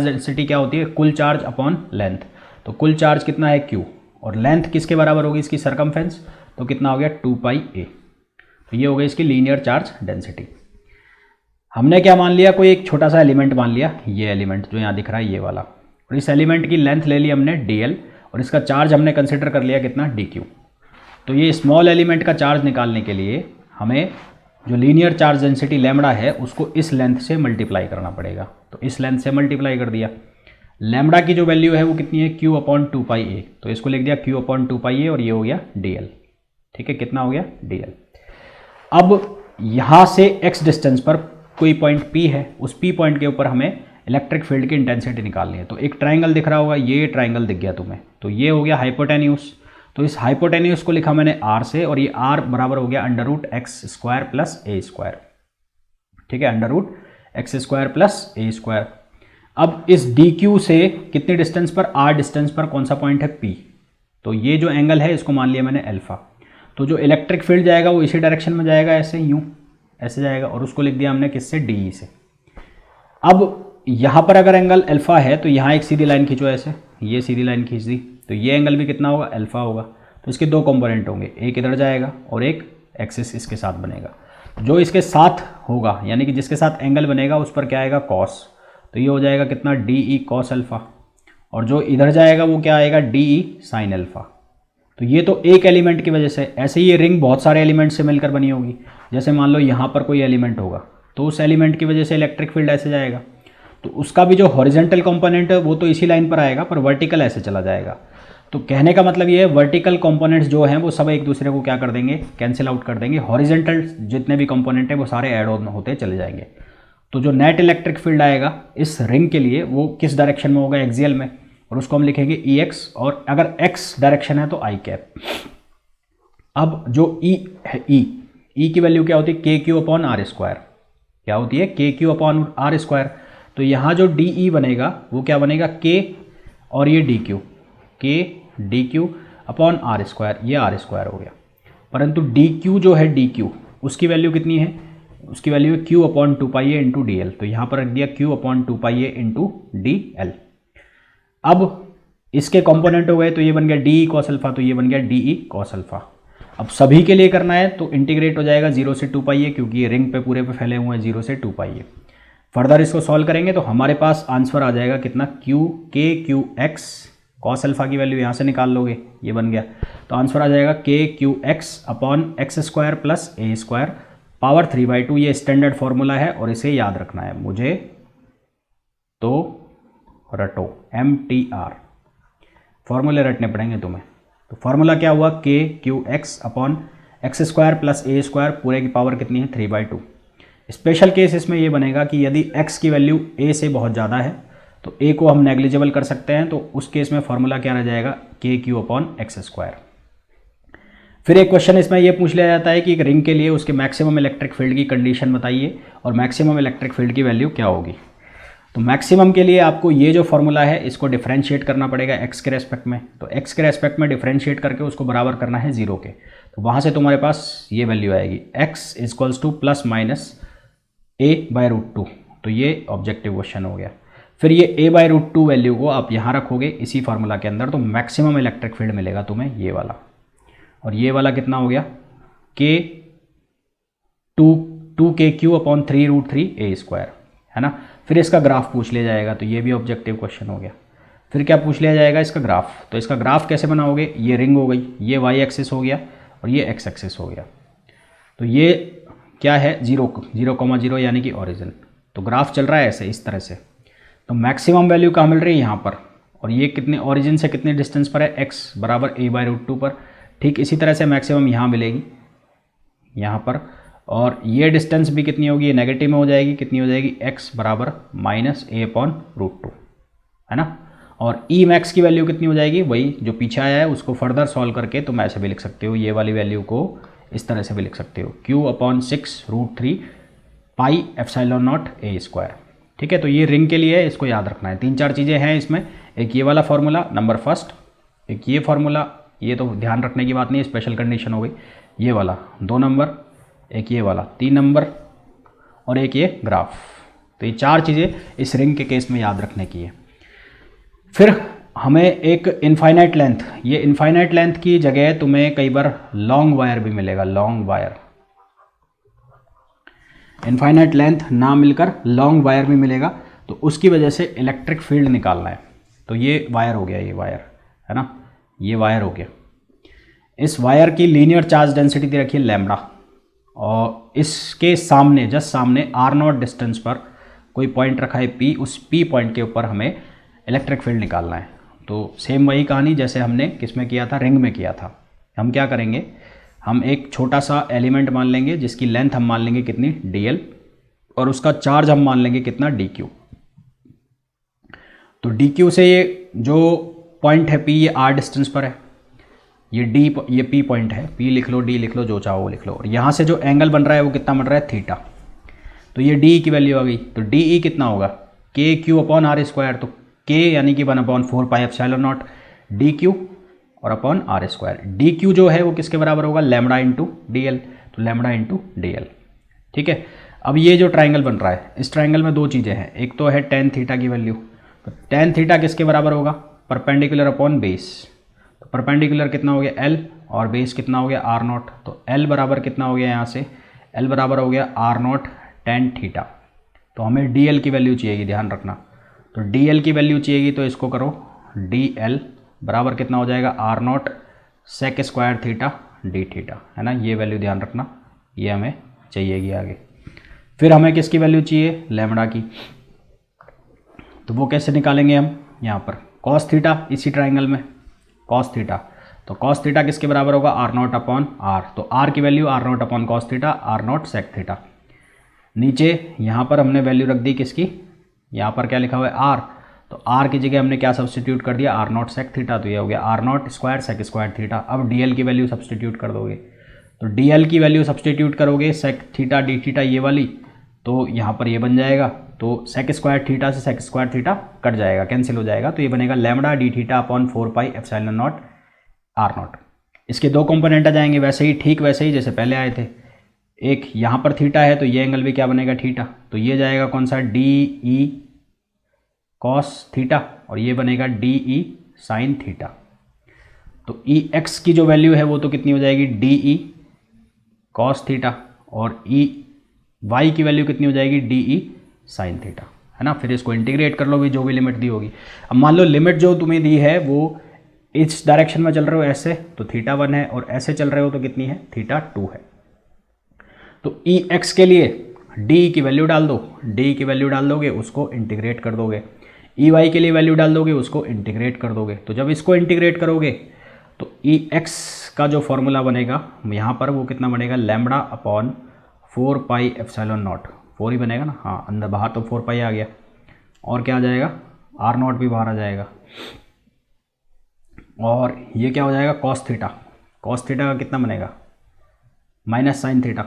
डेंसिटी क्या होती है, कुल चार्ज अपॉन लेंथ। तो कुल चार्ज कितना है Q, और लेंथ किसके बराबर होगी इसकी सरकमफेरेंस, तो कितना हो गया 2πa। तो ये हो गई इसकी लीनियर चार्ज डेंसिटी। हमने क्या मान लिया, कोई एक छोटा सा एलिमेंट मान लिया, ये एलिमेंट जो यहाँ दिख रहा है ये वाला, और इस एलिमेंट की लेंथ ले ली हमने dl, और इसका चार्ज हमने कंसिडर कर लिया कितना dq। तो ये स्मॉल एलिमेंट का चार्ज निकालने के लिए हमें जो लीनियर चार्ज डेंसिटी लैम्बडा है उसको इस लेंथ से मल्टीप्लाई करना पड़ेगा। तो इस लेंथ से मल्टीप्लाई कर दिया, लैम्बडा की जो वैल्यू है वो कितनी है Q अपॉन 2πa, तो इसको लिख दिया Q अपॉन 2πa, और ये हो गया dl। ठीक है, कितना हो गया dl। अब यहाँ से x डिस्टेंस पर कोई पॉइंट P है, उस P पॉइंट के ऊपर हमें इलेक्ट्रिक फील्ड की इंटेंसिटी निकालनी है। तो एक ट्राइंगल दिख रहा होगा, ये ट्राइंगल दिख गया तुम्हें, तो ये हो गया हाइपोटेन्यूस। तो इस हाइपोटेन्यूस को लिखा मैंने r से, और ये r बराबर हो गया √x² प्लस a²। ठीक है, √x² प्लस a²। अब इस dq से कितनी डिस्टेंस पर, r डिस्टेंस पर कौन सा पॉइंट है P, तो ये जो एंगल है इसको मान लिया मैंने अल्फा। तो जो इलेक्ट्रिक फील्ड जाएगा वो इसी डायरेक्शन में जाएगा, ऐसे यूं ऐसे जाएगा, और उसको लिख दिया हमने किससे, DE से। अब यहाँ पर अगर एंगल अल्फा है तो यहाँ एक सीधी लाइन खींचो ऐसे, ये सीधी लाइन खींच दी, तो ये एंगल भी कितना होगा, अल्फा होगा। तो इसके दो कंपोनेंट होंगे, एक इधर जाएगा और एक एक्सिस इसके साथ बनेगा। जो इसके साथ होगा यानी कि जिसके साथ एंगल बनेगा उस पर क्या आएगा, कॉस, तो ये हो जाएगा कितना DE कॉस अल्फा, और जो इधर जाएगा वो क्या आएगा, DE साइन अल्फा। तो ये तो एक एलिमेंट की वजह से, ऐसे ही ये रिंग बहुत सारे एलिमेंट से मिलकर बनी होगी। जैसे मान लो यहाँ पर कोई एलिमेंट होगा तो उस एलिमेंट की वजह से इलेक्ट्रिक फील्ड ऐसे जाएगा, तो उसका भी जो हॉरिजेंटल कंपोनेंट है वो तो इसी लाइन पर आएगा, पर वर्टिकल ऐसे चला जाएगा। तो कहने का मतलब ये है, वर्टिकल कंपोनेंट्स जो हैं वो सब एक दूसरे को क्या कर देंगे, कैंसिल आउट कर देंगे। हॉरिजेंटल जितने भी कंपोनेंट हैं वो सारे ऐड ऑन होते चले जाएंगे। तो जो नेट इलेक्ट्रिक फील्ड आएगा इस रिंग के लिए वो किस डायरेक्शन में होगा, एक्सियल में, और उसको हम लिखेंगे EX, और अगर X डायरेक्शन है तो I कैप। अब जो E है, E की वैल्यू क्या होती है, KQ अपॉन r², क्या होती है, KQ अपॉन r²। तो यहाँ जो DE बनेगा वो क्या बनेगा, K और ये DQ, K DQ upon r², ये r² हो गया। परंतु DQ जो है, DQ उसकी वैल्यू कितनी है, उसकी वैल्यू है Q upon 2πa into DL। तो यहाँ पर रख दिया Q upon 2πa into DL। अब इसके कंपोनेंट हो गए, तो ये बन गया DE कॉस अल्फा, तो ये बन गया DE कॉस अल्फा। अब सभी के लिए करना है तो इंटीग्रेट हो जाएगा 0 से 2πa, क्योंकि ये रिंग पे पूरे पे फैले हुए हैं, 0 से 2πa। फर्दर इसको सॉल्व करेंगे तो हमारे पास आंसर आ जाएगा कितना, KQX, कॉस अल्फा की वैल्यू यहाँ से निकाल लोगे, ये बन गया। तो आंसर आ जाएगा KQX upon x² plus a² power 3/2। ये स्टैंडर्ड फॉर्मूला है और इसे याद रखना है मुझे, तो रटो, MTR फॉर्मूले रटने पड़ेंगे तुम्हें। तो फॉर्मूला क्या हुआ, KQX upon x² plus a² पूरे की पावर कितनी है, 3/2। स्पेशल केस इसमें ये बनेगा कि यदि x की वैल्यू a से बहुत ज़्यादा है तो a को हम नेग्लिजिबल कर सकते हैं, तो उस केस में फॉर्मूला क्या रह जाएगा, KQ अपॉन x²। फिर एक क्वेश्चन इसमें यह पूछ लिया जाता है कि एक रिंग के लिए उसके मैक्सिमम इलेक्ट्रिक फील्ड की कंडीशन बताइए और मैक्सिमम इलेक्ट्रिक फील्ड की वैल्यू क्या होगी। तो मैक्सिमम के लिए आपको ये जो फॉर्मूला है इसको डिफरेंशिएट करना पड़ेगा x के रेस्पेक्ट में। तो x के रेस्पेक्ट में डिफरेंशिएट करके उसको बराबर करना है 0 के, तो वहाँ से तुम्हारे पास ये वैल्यू आएगी x equals two plus minus a/√2। तो ये ऑब्जेक्टिव क्वेश्चन हो गया। फिर ये a/√2 वैल्यू को आप यहाँ रखोगे इसी फार्मूला के अंदर, तो मैक्सिमम इलेक्ट्रिक फील्ड मिलेगा तुम्हें ये वाला, और ये वाला कितना हो गया, k2KQ अपॉन 3√3a² है ना। फिर इसका ग्राफ पूछ लिया जाएगा, तो ये भी ऑब्जेक्टिव क्वेश्चन हो गया। फिर क्या पूछ लिया जाएगा, इसका ग्राफ। तो इसका ग्राफ कैसे बनाओगे, ये रिंग हो गई, ये y एक्सिस हो गया और ये x एक्सिस हो गया। तो ये क्या है, 0,0 यानी कि ओरिजिन। तो ग्राफ चल रहा है ऐसे इस तरह से। तो मैक्सिमम वैल्यू कहाँ मिल रही है, यहाँ पर, और ये कितने ओरिजिन से कितने डिस्टेंस पर है, x बराबर a/√2 पर। ठीक इसी तरह से मैक्सिमम यहाँ मिलेगी यहाँ पर, और ये डिस्टेंस भी कितनी होगी, ये नेगेटिव में हो जाएगी, कितनी हो जाएगी, x बराबर -a/√2, है ना। और ई मैक्स की वैल्यू कितनी हो जाएगी, वही जो पीछे आया है उसको फर्दर सॉल्व करके तुम ऐसे भी लिख सकते हो, ये वाली वैल्यू को इस तरह से भी लिख सकते हो, q/6√3 πε0a²। ठीक है, तो ये रिंग के लिए है, इसको याद रखना है। 3-4 चीज़ें हैं इसमें, एक ये वाला फॉर्मूला नंबर फर्स्ट, एक ये फार्मूला, ये तो ध्यान रखने की बात नहीं, स्पेशल कंडीशन हो गई, ये वाला 2 नंबर, एक ये वाला 3 नंबर, और एक ये ग्राफ। तो ये 4 चीज़ें इस रिंग के केस में याद रखने की है। फिर हमें एक इनफाइनाइट लेंथ, ये इनफाइनाइट लेंथ की जगह तुम्हें कई बार लॉन्ग वायर भी मिलेगा, लॉन्ग वायर, इनफाइनाइट लेंथ ना मिलकर लॉन्ग वायर भी मिलेगा, तो उसकी वजह से इलेक्ट्रिक फील्ड निकालना है। तो ये वायर हो गया, ये वायर है ना, ये वायर हो गया। इस वायर की लीनियर चार्ज डेंसिटी दे रखी है लैम्बडा, और इसके सामने, जस्ट सामने r0 डिस्टेंस पर कोई पॉइंट रखा है P, उस P पॉइंट के ऊपर हमें इलेक्ट्रिक फील्ड निकालना है। तो सेम वही कहानी जैसे हमने किस में किया था, रिंग में किया था। हम क्या करेंगे, हम एक छोटा सा एलिमेंट मान लेंगे जिसकी लेंथ हम मान लेंगे कितनी, dl, और उसका चार्ज हम मान लेंगे कितना, dq। तो dq से ये जो पॉइंट है P, ये r डिस्टेंस पर है, ये d, ये P पॉइंट है, P लिख लो, d लिख लो, जो चाहो वो लिख लो, और यहाँ से जो एंगल बन रहा है वो कितना बन रहा है, थीटा। तो ये de की वैल्यू आ गई, तो de कितना होगा, kq/r², तो k यानी कि 1/4 πε0 dq और अपॉन r²। dq जो है वो किसके बराबर होगा, लैम्बडा इंटू dl, तो लैम्बडा इंटू dl। ठीक है, अब ये जो ट्राइंगल बन रहा है, इस ट्राइंगल में 2 चीज़ें हैं, एक तो है tan थीटा की वैल्यू, तो tan थीटा किसके बराबर होगा, परपेंडिकुलर अपॉन बेस। तो परपेंडिकुलर कितना हो गया l, और बेस कितना हो गया r0, तो l बराबर कितना हो गया, यहाँ से l बराबर हो गया r0 tan थीटा। तो हमें dl की वैल्यू चाहिएगी, ध्यान रखना, तो dl की वैल्यू चाहिएगी, तो इसको करो, dl बराबर कितना हो जाएगा, r0 sec² theta d theta, है ना। ये वैल्यू ध्यान रखना, ये हमें चाहिएगी आगे। फिर हमें किसकी वैल्यू चाहिए, लैम्बडा की। तो वो कैसे निकालेंगे हम, यहाँ पर cos थीटा, इसी ट्राइंगल में cos थीटा, तो cos थीटा किसके बराबर होगा, r0/r, तो r की value r0/cos theta, r0 sec theta. नीचे यहाँ पर हमने वैल्यू रख दी किसकी, यहाँ पर क्या लिखा हुआ है, r, तो r की जगह हमने क्या सब्सटीट्यूट कर दिया, r0 sec थीटा, तो ये हो गया r0² sec² थीटा। अब dl की वैल्यू सब्सटीट्यूट कर दोगे, तो dl की वैल्यू सब्सटीट्यूट करोगे sec थीटा d थीटा ये वाली, तो यहाँ पर ये बन जाएगा, तो sec² थीटा से sec² थीटा कट जाएगा, कैंसिल हो जाएगा, तो ये बनेगा lambda d theta upon 4 πε0 r0। इसके 2 कंपोनेंट आ जाएंगे, वैसे ही, ठीक वैसे ही जैसे पहले आए थे। एक यहाँ पर थीटा है, तो ये एंगल भी क्या बनेगा, थीटा, तो ये जाएगा कौन सा, DE cos थीटा, और ये बनेगा DE sin थीटा। तो EX की जो वैल्यू है वो तो कितनी हो जाएगी, DE cos थीटा, और EY की वैल्यू कितनी हो जाएगी, DE sin थीटा, है ना। फिर इसको इंटीग्रेट कर लो भी, जो भी लिमिट दी होगी। अब मान लो लिमिट जो तुम्हें दी है वो इस डायरेक्शन में चल रहे हो ऐसे, तो θ1 है, और ऐसे चल रहे हो तो कितनी है, θ2 है। तो EX के लिए D की वैल्यू डाल दो, D की वैल्यू डाल दोगे, उसको इंटीग्रेट कर दोगे। EY के लिए वैल्यू डाल दोगे, उसको इंटीग्रेट कर दोगे। तो जब इसको इंटीग्रेट करोगे तो EX का जो फॉर्मूला बनेगा यहाँ पर वो कितना बनेगा, लैम्बडा अपॉन 4 πε0, 4 ही बनेगा ना, हाँ, अंदर बाहर तो 4 पाई आ गया, और क्या आ जाएगा, r0 भी बाहर आ जाएगा, और ये क्या हो जाएगा, cos थीटा, cos थीटा का कितना बनेगा, माइनस साइन थीटा,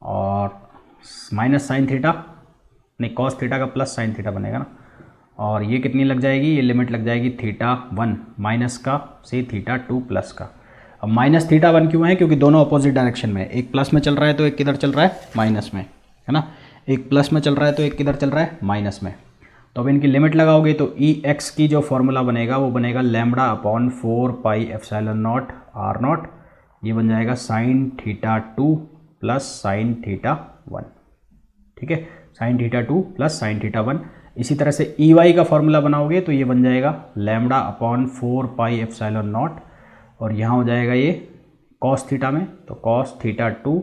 और माइनस साइन थीटा नहीं, cos थीटा का प्लस साइन थीटा बनेगा ना, और ये कितनी लग जाएगी, ये लिमिट लग जाएगी θ1 माइनस का से θ2 प्लस का। अब माइनस θ1 क्यों है, क्योंकि दोनों अपोजिट डायरेक्शन में, एक प्लस में चल रहा है तो एक किधर चल रहा है, माइनस में, है ना, एक प्लस में चल रहा है तो एक किधर चल रहा है, माइनस में। तो अब इनकी लिमिट लगाओगे तो EX की जो फॉर्मूला बनेगा वो बनेगा लैम्बडा अपॉन 4 πε0 r0, ये बन जाएगा sin θ2 प्लस sin θ1, ठीक है, sin θ2 प्लस sin θ1। इसी तरह से EY का फॉर्मूला बनाओगे तो ये बन जाएगा लैम्बडा अपॉन 4 πε0, और यहाँ हो जाएगा ये cos थीटा में, तो cos θ2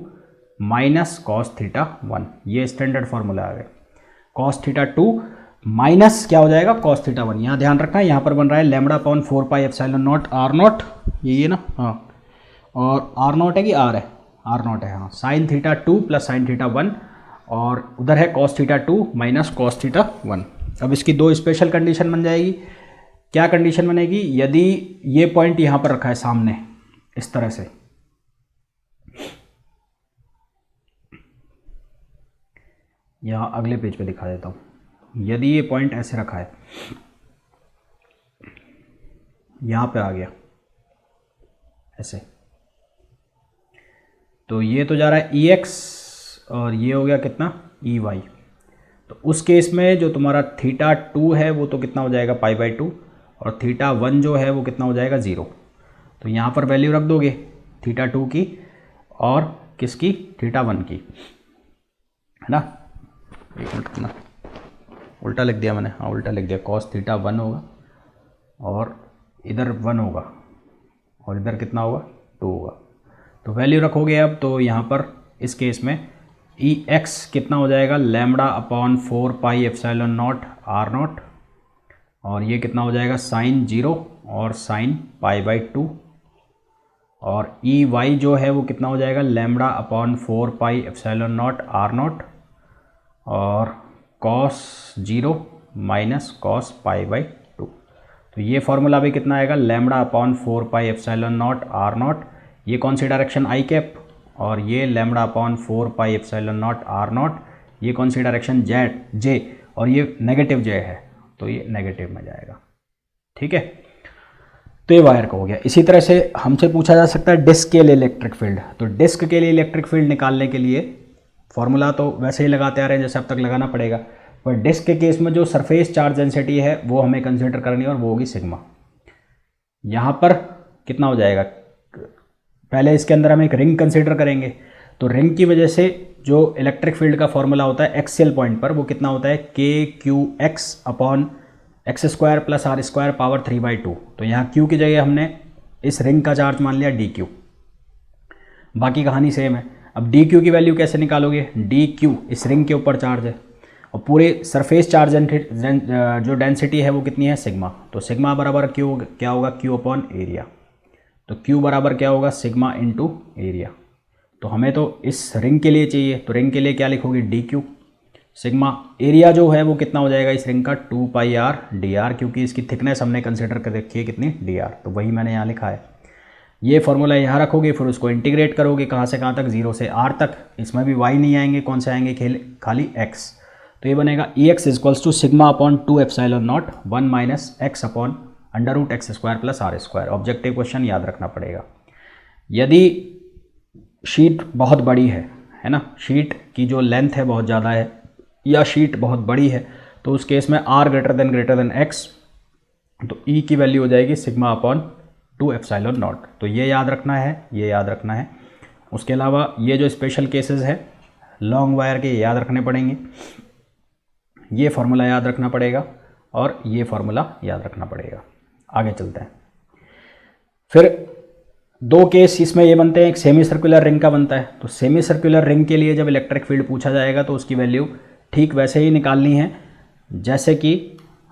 माइनस cos θ1, ये स्टैंडर्ड फॉर्मूला आ गया। cos θ2 माइनस क्या हो जाएगा, cos θ1। यहाँ ध्यान रखना है, यहाँ पर बन रहा है लैम्बडा अपॉन 4 πε0 r0, ये ना, हाँ, और r0 है कि r है, आर नॉट है, हाँ, sine theta 2 plus sine theta 1 और उधर है cos theta 2 minus cos theta 1। अब इसकी दो स्पेशल कंडीशन बन जाएगी। क्या कंडीशन बनेगी? यदि ये पॉइंट यहाँ पर रखा है सामने इस तरह से, यहाँ अगले पेज पे दिखा देता हूँ। यदि ये पॉइंट ऐसे रखा है, यहाँ पे आ गया ऐसे, तो ये तो जा रहा है ई एक्स और ये हो गया कितना ई वाई। तो उस केस में जो तुम्हारा थीटा 2 है वो तो कितना हो जाएगा π/2 और थीटा 1 जो है वो कितना हो जाएगा 0। तो यहाँ पर वैल्यू रख दोगे थीटा 2 की और किसकी, थीटा 1 की, है ना। एक मिनट ना, उल्टा लिख दिया मैंने, हाँ उल्टा लिख दिया। कॉस थीटा 1 होगा और इधर 1 होगा और इधर कितना होगा 2 होगा। तो वैल्यू रखोगे अब, तो यहाँ पर इस केस में ई एक्स कितना हो जाएगा lambda upon 4 pi epsilon naught R naught और ये कितना हो जाएगा साइन 0 और साइन π/2 और ई वाई जो है वो कितना हो जाएगा lambda upon 4 pi epsilon naught R naught और कॉस 0 माइनस कॉस π/2। तो ये फॉर्मूला भी कितना आएगा lambda upon 4 pi epsilon naught R naught, ये कौन सी डायरेक्शन आई कैप, और ये lambda upon 4 pi epsilon naught R naught, ये कौन सी डायरेक्शन जेड जे, और ये नेगेटिव जे है तो ये नेगेटिव में जाएगा। ठीक है, तो ये वायर का हो गया। इसी तरह से हमसे पूछा जा सकता है डिस्क के लिए इलेक्ट्रिक फील्ड। तो डिस्क के लिए इलेक्ट्रिक फील्ड निकालने के लिए फॉर्मूला तो वैसे ही लगाते आ रहे हैं जैसे अब तक लगाना पड़ेगा, पर डिस्क के केस में जो सरफेस चार्ज डेंसिटी है वो हमें कंसिडर करनी है और वो होगी सिग्मा। यहाँ पर कितना हो जाएगा, पहले इसके अंदर हम एक रिंग कंसीडर करेंगे, तो रिंग की वजह से जो इलेक्ट्रिक फील्ड का फॉर्मूला होता है एक्सियल पॉइंट पर वो कितना होता है KQX upon x² plus r² power 3/2। तो यहाँ Q की जगह हमने इस रिंग का चार्ज मान लिया DQ, बाकी कहानी सेम है। अब DQ की वैल्यू कैसे निकालोगे, DQ इस रिंग के ऊपर चार्ज है और पूरे सरफेस चार्ज जो डेंसिटी है वो कितनी है सिग्मा। तो सिग्मा बराबर Q क्या होगा Q अपॉन एरिया। तो Q बराबर क्या होगा सिग्मा इंटू एरिया। तो हमें तो इस रिंग के लिए चाहिए, तो रिंग के लिए क्या लिखोगे DQ। सिग्मा एरिया जो है वो कितना हो जाएगा इस रिंग का 2πr dr, क्योंकि इसकी थिकनेस हमने कंसिडर कर रखी है कितनी dr, तो वही मैंने यहाँ लिखा है। ये फॉर्मूला यहाँ रखोगे, फिर उसको इंटीग्रेट करोगे कहाँ से कहाँ तक, 0 से r तक। इसमें भी y नहीं आएंगे, कौन से आएंगे खाली x। तो ये बनेगा Ex equals to sigma upon 2 epsilon naught 1 minus X upon √x² plus r²। Objective question याद रखना पड़ेगा। यदि शीट बहुत बड़ी है ना, शीट की जो लेंथ है बहुत ज़्यादा है या शीट बहुत बड़ी है, तो उस केस में r ग्रेटर देन x, तो E की वैल्यू हो जाएगी सिग्मा अपॉन 2 एप्सिलॉन नॉट। तो ये याद रखना है, ये याद रखना है। उसके अलावा ये जो स्पेशल केसेस है लॉन्ग वायर के याद रखने पड़ेंगे, ये फार्मूला याद रखना पड़ेगा और ये फार्मूला याद रखना पड़ेगा। आगे चलते हैं। फिर दो केस इसमें ये बनते हैं, एक सेमी सर्कुलर रिंग का बनता है। तो सेमी सर्कुलर रिंग के लिए जब इलेक्ट्रिक फील्ड पूछा जाएगा तो उसकी वैल्यू ठीक वैसे ही निकालनी है जैसे कि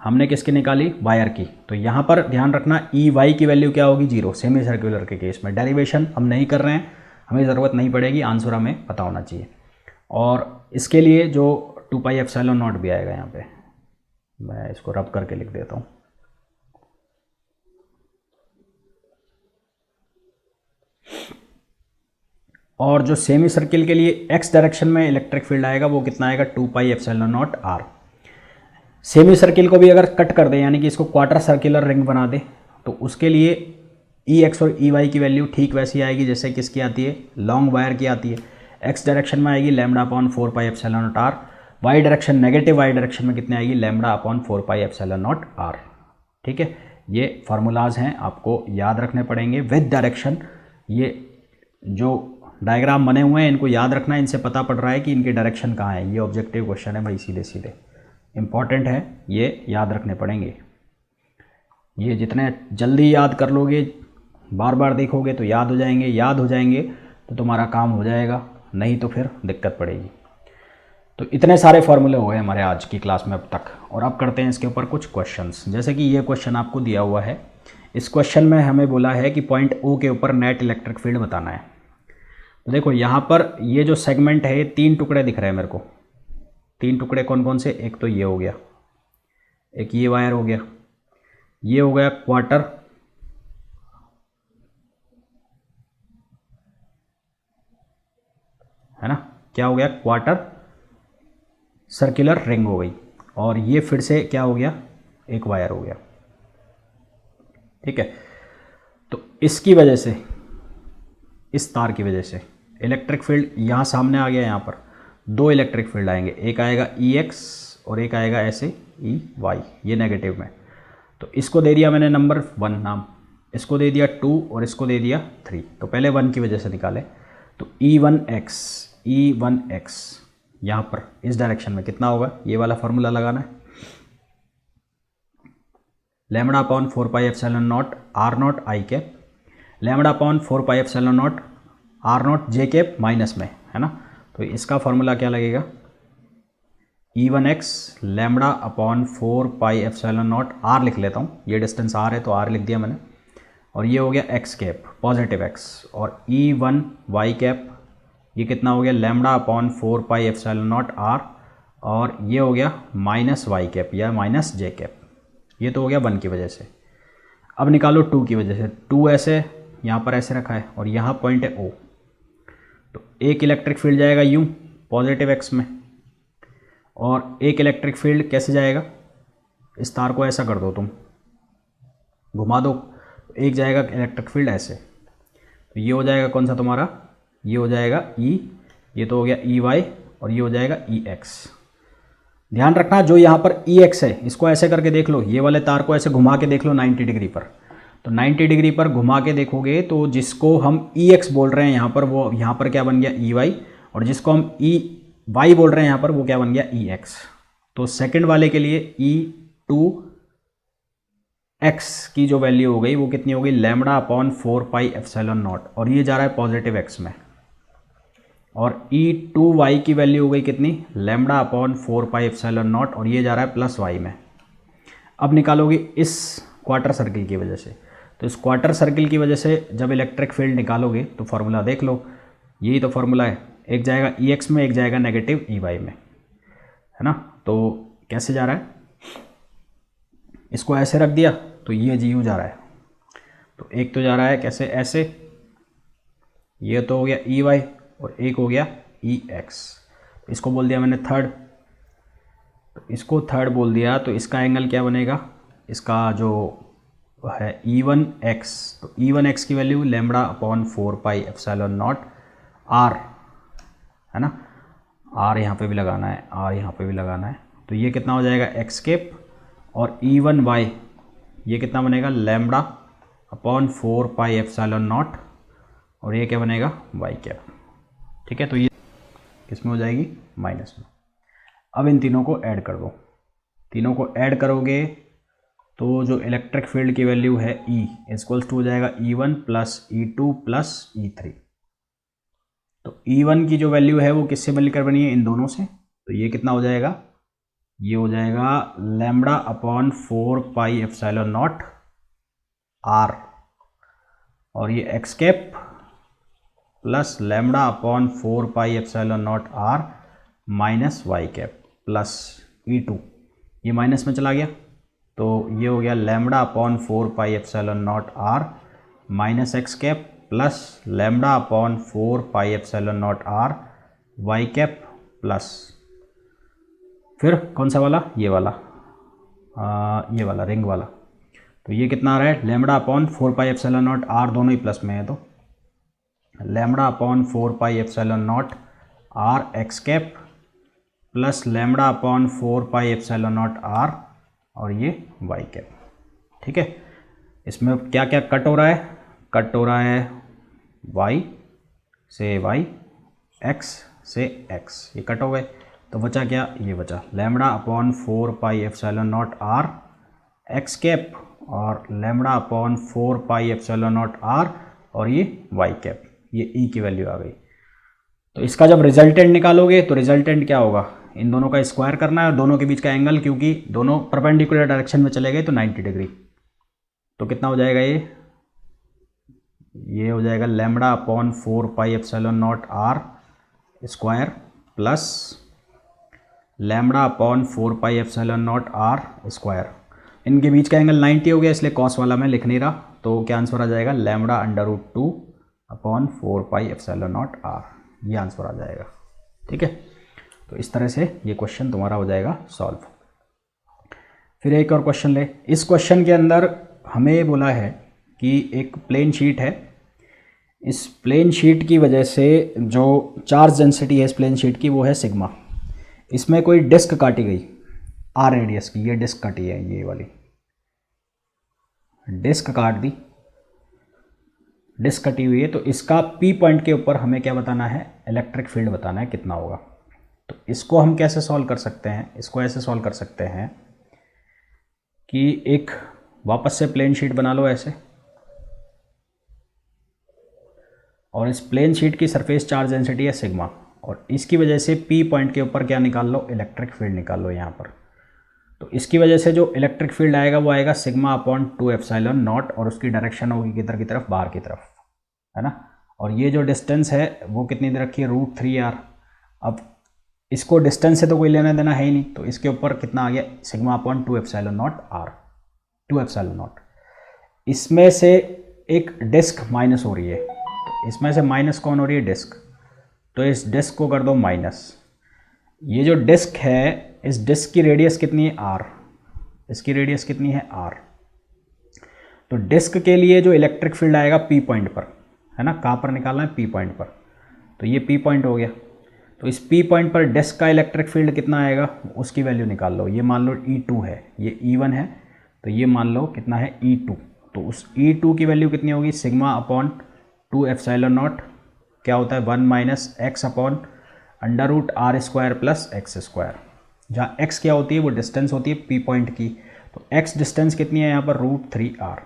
हमने किसकी निकाली, वायर की। तो यहाँ पर ध्यान रखना ई वाई की वैल्यू क्या होगी 0 सेमी सर्कुलर के केस में। डेरिवेशन हम नहीं कर रहे हैं, हमें ज़रूरत नहीं पड़ेगी, आंसर हमें पता होना चाहिए। और इसके लिए जो 2π एप्सिलॉन नॉट भी आएगा यहाँ पे, मैं इसको रब करके लिख देता हूँ। और जो सेमी सर्किल के लिए x डायरेक्शन में इलेक्ट्रिक फील्ड आएगा वो कितना आएगा 2π epsilon naught r। Semi circle को भी अगर कट कर दे यानी कि इसको क्वार्टर सर्कुलर रिंग बना दे तो उसके लिए Ex और Ey की वैल्यू ठीक वैसी आएगी जैसे किसकी आती है, लॉन्ग वायर की आती है। x डायरेक्शन में आएगी lambda upon 4π epsilon naught r, y direction negative y direction में कितनी आएगी lambda upon 4π epsilon naught r। ठीक है, ये फार्मूलाज हैं, आपको याद रखने पड़ेंगे विद डायरेक्शन। ये जो डायग्राम बने हुए हैं इनको याद रखना, इनसे पता पड़ रहा है कि इनकी डायरेक्शन कहाँ है। ये ऑब्जेक्टिव क्वेश्चन है भाई, सीधे सीधे इंपॉर्टेंट है, ये याद रखने पड़ेंगे। ये जितने जल्दी याद कर लोगे, बार बार देखोगे तो याद हो जाएंगे तो तुम्हारा काम हो जाएगा, नहीं तो फिर दिक्कत पड़ेगी। तो इतने सारे फॉर्मूले हो गए हमारे आज की क्लास में अब तक, और अब करते हैं इसके ऊपर कुछ क्वेश्चंस। जैसे कि ये क्वेश्चन आपको दिया हुआ है, इस क्वेश्चन में हमें बोला है कि पॉइंट O के ऊपर नेट इलेक्ट्रिक फील्ड बताना है। तो देखो यहाँ पर ये जो सेगमेंट है, 3 टुकड़े दिख रहे हैं मेरे को। 3 टुकड़े कौन कौन से? एक तो ये हो गया, एक ये वायर हो गया, ये हो गया क्वार्टर, है ना, क्या हो गया? क्वार्टर सर्कुलर रिंग हो गई। और ये फिर से क्या हो गया? एक वायर हो गया। ठीक है, तो इसकी वजह से, इस तार की वजह से इलेक्ट्रिक फील्ड यहाँ सामने आ गया। यहाँ पर 2 इलेक्ट्रिक फील्ड आएंगे, एक आएगा EX और एक आएगा ऐसे EY, ये नेगेटिव में। तो इसको दे दिया मैंने नंबर 1 नाम, इसको दे दिया 2 और इसको दे दिया 3। तो पहले 1 की वजह से निकाले, तो E1X यहाँ पर इस डायरेक्शन में कितना होगा? ये वाला फॉर्मूला लगाना है, lambda upon 4 pi epsilon naught R naught I cap, lambda upon 4 pi epsilon naught R naught J cap minus में, है ना। तो इसका फॉर्मूला क्या लगेगा? E1X lambda upon 4 pi epsilon naught R लिख लेता हूँ, ये डिस्टेंस आर है तो आर लिख दिया मैंने, और ये हो गया एक्स कैप पॉजिटिव एक्स, और E1Y कैप ये कितना हो गया? Lambda upon 4 pi epsilon naught are, और ये हो गया माइनस वाई कैप या माइनस जे कैप। ये तो हो गया 1 की वजह से। अब निकालो 2 की वजह से। 2 ऐसे यहाँ पर ऐसे रखा है और यहाँ पॉइंट है O, तो एक इलेक्ट्रिक फील्ड जाएगा यूँ पॉजिटिव एक्स में, और एक इलेक्ट्रिक फील्ड कैसे जाएगा? इस तार को ऐसा कर दो, तुम घुमा दो, एक जाएगा इलेक्ट्रिक फील्ड ऐसे, तो ये हो जाएगा कौन सा तुम्हारा? ये हो जाएगा E, ये तो हो गया EY, और ये हो जाएगा EX। ध्यान रखना जो यहाँ पर EX है इसको ऐसे करके देख लो, ये वाले तार को ऐसे घुमा के देख लो 90 डिग्री पर। तो 90 डिग्री पर घुमा के देखोगे तो जिसको हम EX बोल रहे हैं यहाँ पर, वो यहाँ पर क्या बन गया? EY, और जिसको हम EY बोल रहे हैं यहाँ पर, वो क्या बन गया? EX। तो सेकंड वाले के लिए E2X की जो वैल्यू हो गई वो कितनी हो गई? Lambda upon 4 pi epsilon naught, और ये जा रहा है पॉजिटिव एक्स में, और E2Y की वैल्यू हो गई कितनी? Lambda upon 4 pi epsilon naught, और ये जा रहा है प्लस वाई में। अब निकालोगे इस क्वार्टर सर्किल की वजह से, तो इस क्वार्टर सर्किल की वजह से जब इलेक्ट्रिक फील्ड निकालोगे तो फॉर्मूला देख लो, यही तो फॉर्मूला है, एक जाएगा EX में, एक जाएगा नेगेटिव EY में, है ना। तो कैसे जा रहा है? इसको ऐसे रख दिया तो ये GU जा रहा है, तो एक तो जा रहा है कैसे? ऐसे, ये तो हो गया EY, और एक हो गया EX। इसको बोल दिया मैंने थर्ड, तो इसको थर्ड बोल दिया, तो इसका एंगल क्या बनेगा? इसका जो है E1X, तो E1X की value lambda upon 4 pi epsilon naught R, है ना, आर यहाँ पे भी लगाना है, आर यहाँ पे भी लगाना है, तो ये कितना हो जाएगा? एक्स कैप, और E1Y ये कितना बनेगा? Lambda upon 4 pi epsilon naught, और ये क्या बनेगा? Y cap. ठीक है, तो ये किस में हो जाएगी? माइनस में। अब इन तीनों को ऐड कर दो, तीनों को ऐड करोगे तो जो इलेक्ट्रिक फील्ड की वैल्यू है E इक्वल्स टू हो जाएगा E1 plus E2 plus E3। तो E1 की जो वैल्यू है वो किससे मिलकर बनी है? इन दोनों से। तो ये कितना हो जाएगा? ये हो जाएगा lambda upon 4 pi epsilon naught are, और ये X cap plus lambda upon 4 pi epsilon naught R minus Y cap plus E2, ये माइनस में चला गया, तो ये हो गया lambda upon 4 pi epsilon naught R minus X cap plus lambda upon 4 pi epsilon naught R Y cap plus फिर कौन सा वाला? ये वाला, ये वाला रिंग वाला। तो ये कितना आ रहा है? Lambda upon 4 pi epsilon naught R दोनों ही प्लस में है, तो lambda upon 4 pi epsilon naught are x cap plus lambda upon 4 pi epsilon naught are, और ये वाई कैप। ठीक है, इसमें क्या क्या कट हो रहा है? कट हो रहा है y से y, x से x, ये कट हो गए, तो बचा क्या? ये बचा lambda upon 4 pi epsilon naught are x cap, और lambda upon 4 pi epsilon naught are, और ये वाई कैप, ये E की वैल्यू आ गई। तो इसका जब रिजल्टेंट निकालोगे तो रिजल्टेंट क्या होगा? इन दोनों का स्क्वायर करना है और दोनों के बीच का एंगल, क्योंकि दोनों परपेंडिकुलर डायरेक्शन में चले गए तो 90 डिग्री। तो कितना हो जाएगा ये? ये हो जाएगा lambda upon 4 pi epsilon naught R square plus lambda upon 4 pi epsilon naught R square. इनके बीच का एंगल 90 हो गया, इसलिए कॉस वाला मैं लिख नहीं रहा, तो क्या आंसर आ जाएगा lambda under root 2 upon 4 pi epsilon naught R, ये आंसर आ जाएगा। ठीक है, तो इस तरह से ये क्वेश्चन तुम्हारा हो जाएगा सॉल्व। फिर एक और क्वेश्चन ले। इस क्वेश्चन के अंदर हमें बोला है कि एक प्लेन शीट है, इस प्लेन शीट की वजह से जो चार्ज डेंसिटी है इस प्लेन शीट की वो है सिग्मा। इसमें कोई डिस्क काटी गई आर रेडियस की, ये डिस्क काटी है, ये वाली डिस्क काट दी, डिस्क कटी हुई है, तो इसका पी पॉइंट के ऊपर हमें क्या बताना है, इलेक्ट्रिक फील्ड बताना है कितना होगा। तो इसको हम कैसे सॉल्व कर सकते हैं, इसको ऐसे सॉल्व कर सकते हैं कि एक वापस से प्लेन शीट बना लो ऐसे, और इस प्लेन शीट की सरफेस चार्ज डेंसिटी है सिग्मा, और इसकी वजह से पी पॉइंट के ऊपर क्या निकाल लो, इलेक्ट्रिक फील्ड निकाल लो यहाँ पर। तो इसकी वजह से जो इलेक्ट्रिक फील्ड आएगा वो आएगा सिग्मा अपॉन 2 एप्सिलॉन नॉट, और उसकी डायरेक्शन होगी किधर की तरफ, बाहर की तरफ, है ना। और ये जो डिस्टेंस है वो कितनी दे रखी है, √3r। अब इसको डिस्टेंस से तो कोई लेना देना है ही नहीं, तो इसके ऊपर कितना आ गया, sigma upon 2 epsilon naught r, 2 epsilon not. इसमें से एक डिस्क माइनस हो रही है, तो इसमें से माइनस कौन हो रही है, डिस्क, तो इस डिस्क को कर दो माइनस। ये जो डिस्क है इस डिस्क की रेडियस कितनी है, r, इसकी रेडियस कितनी है, r। तो डिस्क के लिए जो इलेक्ट्रिक फील्ड आएगा पी पॉइंट पर, है ना, कहाँ पर निकालना है, पी पॉइंट पर, तो ये पी पॉइंट हो गया। तो इस पी पॉइंट पर डिस्क का इलेक्ट्रिक फील्ड कितना आएगा, उसकी वैल्यू निकाल लो। ये मान लो E2 है, ये E1 है, तो ये मान लो कितना है, E2। तो उस E2 की वैल्यू कितनी होगी, सिग्मा अपॉन 2 एप्सिलॉन नॉट, क्या होता है 1 minus X upon under root R square plus X square, जहाँ x क्या होती है, वो डिस्टेंस होती है पी पॉइंट की। तो x डिस्टेंस कितनी है यहाँ पर, √3r।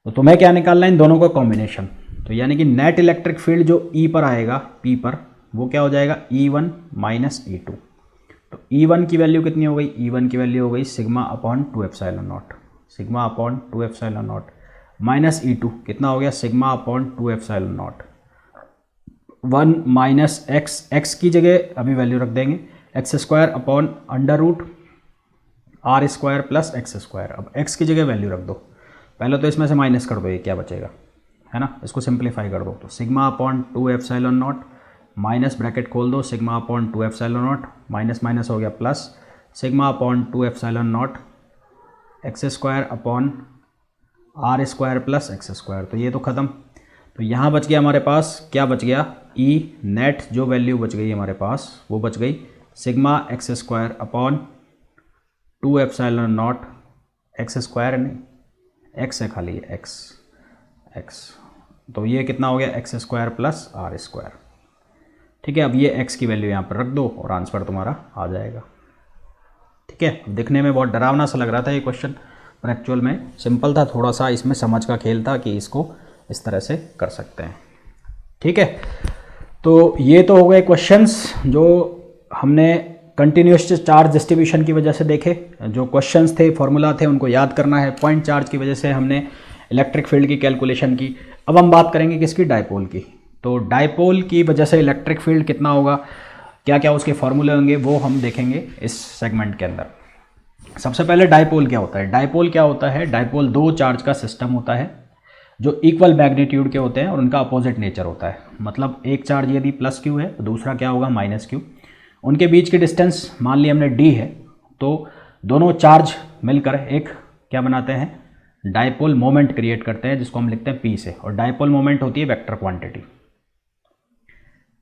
तो तुम्हें क्या निकालना है, इन दोनों का कॉम्बिनेशन। तो यानी कि नेट इलेक्ट्रिक फील्ड जो E पर आएगा, P पर, वो क्या हो जाएगा, E1 माइनस E2। तो E1 की वैल्यू कितनी हो गई, E1 की वैल्यू हो गई sigma upon 2 epsilon naught, sigma upon 2 epsilon naught, minus E2 कितना हो गया, sigma upon 2 epsilon naught, 1 minus X की जगह अभी वैल्यू रख देंगे, X square upon under root R square plus X square. अब एक्स की जगह वैल्यू रख दो, पहले तो इसमें से माइनस कर दो, ये क्या बचेगा, है ना, इसको सिंप्लीफाई कर दो। तो sigma upon 2 epsilon naught minus bracket खोल दो, sigma upon 2 epsilon naught, minus minus हो गया plus, sigma upon 2 epsilon naught X square upon R square plus X square. तो ये तो ख़त्म। तो यहाँ बच गया हमारे पास, क्या बच गया, ई नेट जो वैल्यू बच गई हमारे पास वो बच गई sigma X square upon 2 epsilon naught, X square नहीं, एक्स है खाली, एक्स, तो ये कितना हो गया, X square plus R square. ठीक है, अब ये एक्स की वैल्यू यहाँ पर रख दो और आंसर तुम्हारा आ जाएगा। ठीक है, दिखने में बहुत डरावना सा लग रहा था ये क्वेश्चन, पर एक्चुअल में सिंपल था, थोड़ा सा इसमें समझ का खेल था कि इसको इस तरह से कर सकते हैं। ठीक है, तो ये तो हो गए क्वेश्चंस जो हमने कंटिन्यूस चार्ज डिस्ट्रीब्यूशन की वजह से देखे। जो क्वेश्चंस थे, फॉर्मूला थे, उनको याद करना है। पॉइंट चार्ज की वजह से हमने इलेक्ट्रिक फील्ड की कैलकुलेशन की। अब हम बात करेंगे किसकी, डायपोल की। तो डायपोल की वजह से इलेक्ट्रिक फील्ड कितना होगा, क्या क्या उसके फॉर्मूले होंगे, वो हम देखेंगे इस सेगमेंट के अंदर। सबसे पहले डायपोल क्या होता है। डायपोल क्या होता है, डायपोल दो चार्ज का सिस्टम होता है जो इक्वल मैग्नीट्यूड के होते हैं और उनका अपोजिट नेचर होता है। मतलब एक चार्ज यदि प्लस क्यू है तो दूसरा क्या होगा, माइनस क्यू। उनके बीच की डिस्टेंस मान ली हमने डी है, तो दोनों चार्ज मिलकर एक क्या बनाते हैं, डायपोल मोमेंट क्रिएट करते हैं, जिसको हम लिखते हैं पी से। और डायपोल मोमेंट होती है वेक्टर क्वांटिटी।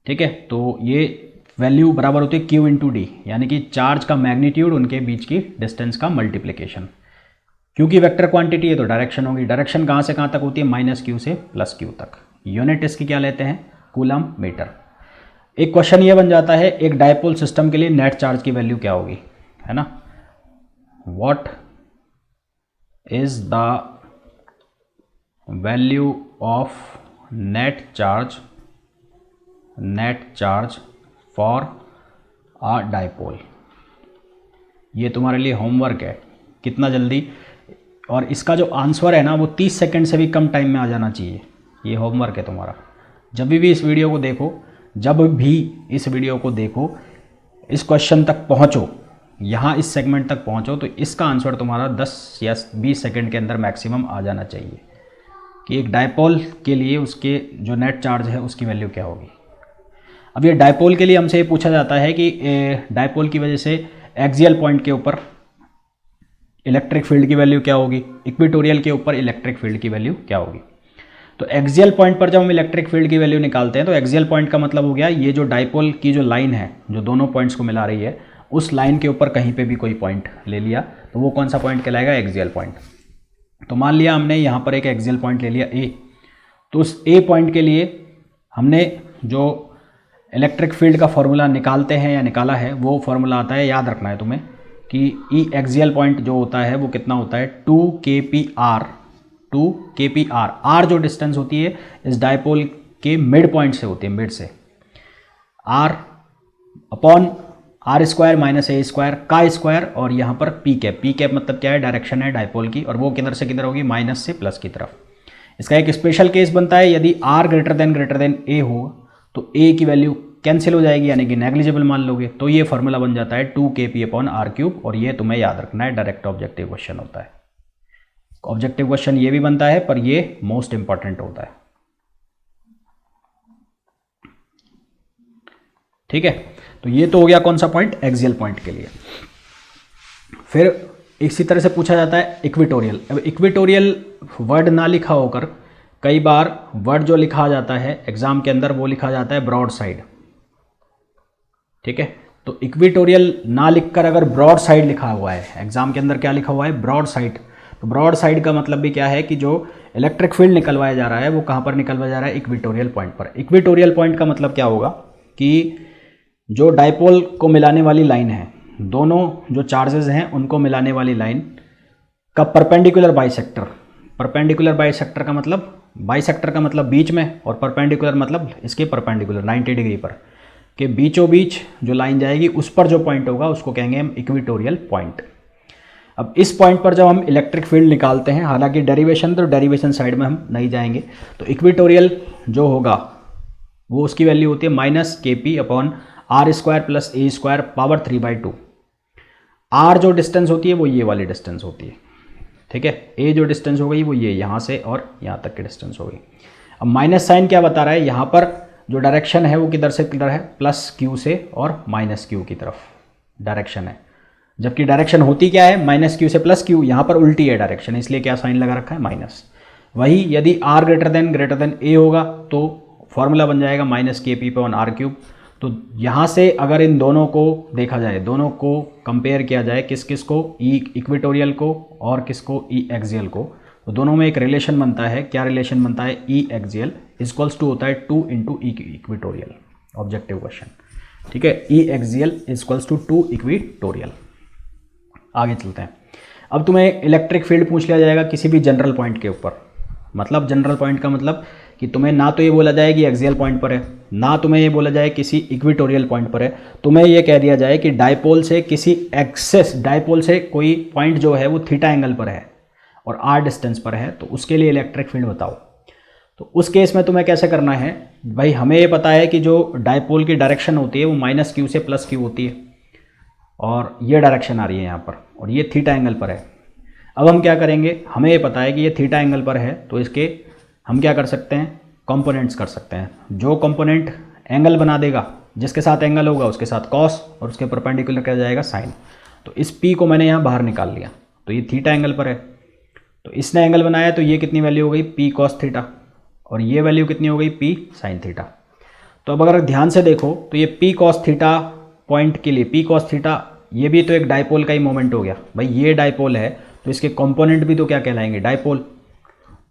ठीक है, तो ये वैल्यू बराबर होती है क्यू इंटू डी, यानी कि चार्ज का मैग्नीट्यूड उनके बीच की डिस्टेंस का मल्टीप्लिकेशन। क्योंकि वेक्टर क्वांटिटी है तो डायरेक्शन होगी। डायरेक्शन कहाँ से कहाँ तक होती है, माइनस क्यू से प्लस क्यू तक। यूनिट इसकी क्या लेते हैं, कूलम मीटर। एक क्वेश्चन ये बन जाता है, एक डायपोल सिस्टम के लिए नेट चार्ज की वैल्यू क्या होगी, है ना। What is the value of net charge for a dipole. ये तुम्हारे लिए होमवर्क है, कितना जल्दी, और इसका जो आंसर है ना वो 30 सेकंड से भी कम टाइम में आ जाना चाहिए। ये होमवर्क है तुम्हारा। जब भी इस वीडियो को देखो, जब भी इस वीडियो को देखो, इस क्वेश्चन तक पहुँचो, यहाँ इस सेगमेंट तक पहुँचो, तो इसका आंसर तुम्हारा 10 या 20 सेकंड के अंदर मैक्सिमम आ जाना चाहिए कि एक डायपोल के लिए उसके जो नेट चार्ज है उसकी वैल्यू क्या होगी। अब ये डायपोल के लिए हमसे ये पूछा जाता है कि डायपोल की वजह से एक्सियल पॉइंट के ऊपर इलेक्ट्रिक फील्ड की वैल्यू क्या होगी, इक्वेटोरियल के ऊपर इलेक्ट्रिक फील्ड की वैल्यू क्या होगी। तो एक्सियल पॉइंट पर जब हम इलेक्ट्रिक फील्ड की वैल्यू निकालते हैं तो एक्सियल पॉइंट का मतलब हो गया ये जो डायपोल की जो लाइन है जो दोनों पॉइंट्स को मिला रही है, उस लाइन के ऊपर कहीं पे भी कोई पॉइंट ले लिया तो वो कौन सा पॉइंट कहलाएगा, एक्सियल पॉइंट। तो मान लिया हमने यहाँ पर एक एक्सियल पॉइंट ले लिया ए, तो उस ए पॉइंट के लिए हमने जो इलेक्ट्रिक फील्ड का फॉर्मूला निकालते हैं या निकाला है वो फॉर्मूला आता है, याद रखना है तुम्हें कि ई एक्सियल पॉइंट जो होता है वो कितना होता है 2kpr, 2kpr, आर जो डिस्टेंस होती है इस डायपोल के मिड पॉइंट से होती है, मिड से, R upon R square minus A square का स्क्वायर, और यहाँ पर पी कैप मतलब क्या है, डायरेक्शन है डायपोल की, और वो किधर से किधर होगी, माइनस से प्लस की तरफ। इसका एक स्पेशल केस बनता है, यदि आर ग्रेटर देन ए हो तो ए की वैल्यू कैंसिल हो जाएगी यानी कि नेग्लिजिबल मान लोगे, तो ये फॉर्मूला बन जाता है 2kp/r³, और ये तुम्हें याद रखना है, डायरेक्ट ऑब्जेक्टिव क्वेश्चन होता है। ऑब्जेक्टिव क्वेश्चन ये भी बनता है पर ये मोस्ट इंपॉर्टेंट होता है। ठीक है, तो ये तो हो गया कौन सा पॉइंट, एक्सियल पॉइंट के लिए। फिर इसी तरह से पूछा जाता है इक्वेटोरियल। अब इक्वेटोरियल वर्ड ना लिखा होकर कई बार वर्ड जो लिखा जाता है एग्जाम के अंदर वो लिखा जाता है ब्रॉड साइड। ठीक है, तो इक्वेटोरियल ना लिखकर अगर ब्रॉड साइड लिखा हुआ है एग्जाम के अंदर, क्या लिखा हुआ है, ब्रॉड साइड, तो ब्रॉड साइड का मतलब भी क्या है कि जो इलेक्ट्रिक फील्ड निकलवाया जा रहा है वो कहाँ पर निकलवाया जा रहा है, इक्वेटोरियल पॉइंट पर। इक्वेटोरियल पॉइंट का मतलब क्या होगा कि जो डायपोल को मिलाने वाली लाइन है, दोनों जो चार्जेस हैं उनको मिलाने वाली लाइन का परपेंडिकुलर बाइसेक्टर, परपेंडिकुलर बाइसेक्टर का मतलब, बाइसेक्टर का मतलब बीच में, और परपेंडिकुलर मतलब इसके परपेंडिकुलर 90 डिग्री पर के बीचों बीच जो लाइन जाएगी उस पर जो पॉइंट होगा उसको कहेंगे हम इक्वेटोरियल पॉइंट। अब इस पॉइंट पर जब हम इलेक्ट्रिक फील्ड निकालते हैं, हालांकि डेरिवेशन तो डेरिवेशन साइड में हम नहीं जाएंगे, तो इक्वेटोरियल जो होगा वो उसकी वैल्यू होती है -kp/r² + a² पावर 3/2। आर जो डिस्टेंस होती है वो ये वाली डिस्टेंस होती है, ठीक है, ए जो डिस्टेंस हो गई वो ये यहाँ से और यहाँ तक की डिस्टेंस हो गई। अब माइनस साइन क्या बता रहा है, यहाँ पर जो डायरेक्शन है वो किधर से किधर है, +q से और -q की तरफ डायरेक्शन है, जबकि डायरेक्शन होती क्या है, -q से +q, यहाँ पर उल्टी है डायरेक्शन, इसलिए क्या साइन लगा रखा है, माइनस। वही यदि r ग्रेटर देन a होगा तो फॉर्मूला बन जाएगा -kp/r³। तो यहाँ से अगर इन दोनों को देखा जाए, दोनों को कंपेयर किया जाए, किस किस को, ई इक्वेटोरियल को और किसको, ई एक्सियल को, तो दोनों में एक रिलेशन बनता है। क्या रिलेशन बनता है, ई एक्सियल इक्वल्स टू होता है 2 × ई इक्वेटोरियल, ऑब्जेक्टिव क्वेश्चन। ठीक है, ई एक्सियल इक्वल्स टू 2 इक्वेटोरियल। आगे चलते हैं। अब तुम्हें इलेक्ट्रिक फील्ड पूछ लिया जाएगा किसी भी जनरल पॉइंट के ऊपर, मतलब जनरल पॉइंट का मतलब कि तुम्हें ना तो ये बोला जाए कि एक्सियल पॉइंट पर है, ना तुम्हें ये बोला जाए किसी इक्वेटोरियल पॉइंट पर है, तुम्हें ये कह दिया जाए कि डायपोल से किसी एक्सेस, डायपोल से कोई पॉइंट जो है वो थीटा एंगल पर है और आर डिस्टेंस पर है, तो उसके लिए इलेक्ट्रिक फील्ड बताओ। तो उस केस में तुम्हें कैसे करना है भाई, हमें ये पता है कि जो डायपोल की डायरेक्शन होती है वो -q से +q होती है, और ये डायरेक्शन आ रही है यहाँ पर, और ये थीटा एंगल पर है। अब हम क्या करेंगे, हमें ये पता है कि ये थीटा एंगल पर है, तो इसके हम क्या कर सकते हैं, कंपोनेंट्स कर सकते हैं। जो कंपोनेंट एंगल बना देगा, जिसके साथ एंगल होगा उसके साथ कॉस, और उसके परपेंडिकुलर क्या जाएगा, साइन। तो इस p को मैंने यहाँ बाहर निकाल लिया, तो ये थीटा एंगल पर है, तो इसने एंगल बनाया, तो ये कितनी वैल्यू हो गई, p cos थीटा, और ये वैल्यू कितनी हो गई, p sin थीटा। तो अब अगर ध्यान से देखो तो ये p cos थीटा पॉइंट के लिए, p cos थीटा ये भी तो एक डायपोल का ही मोमेंट हो गया भाई, ये डायपोल है तो इसके कंपोनेंट भी तो क्या कहलाएंगे, डायपोल।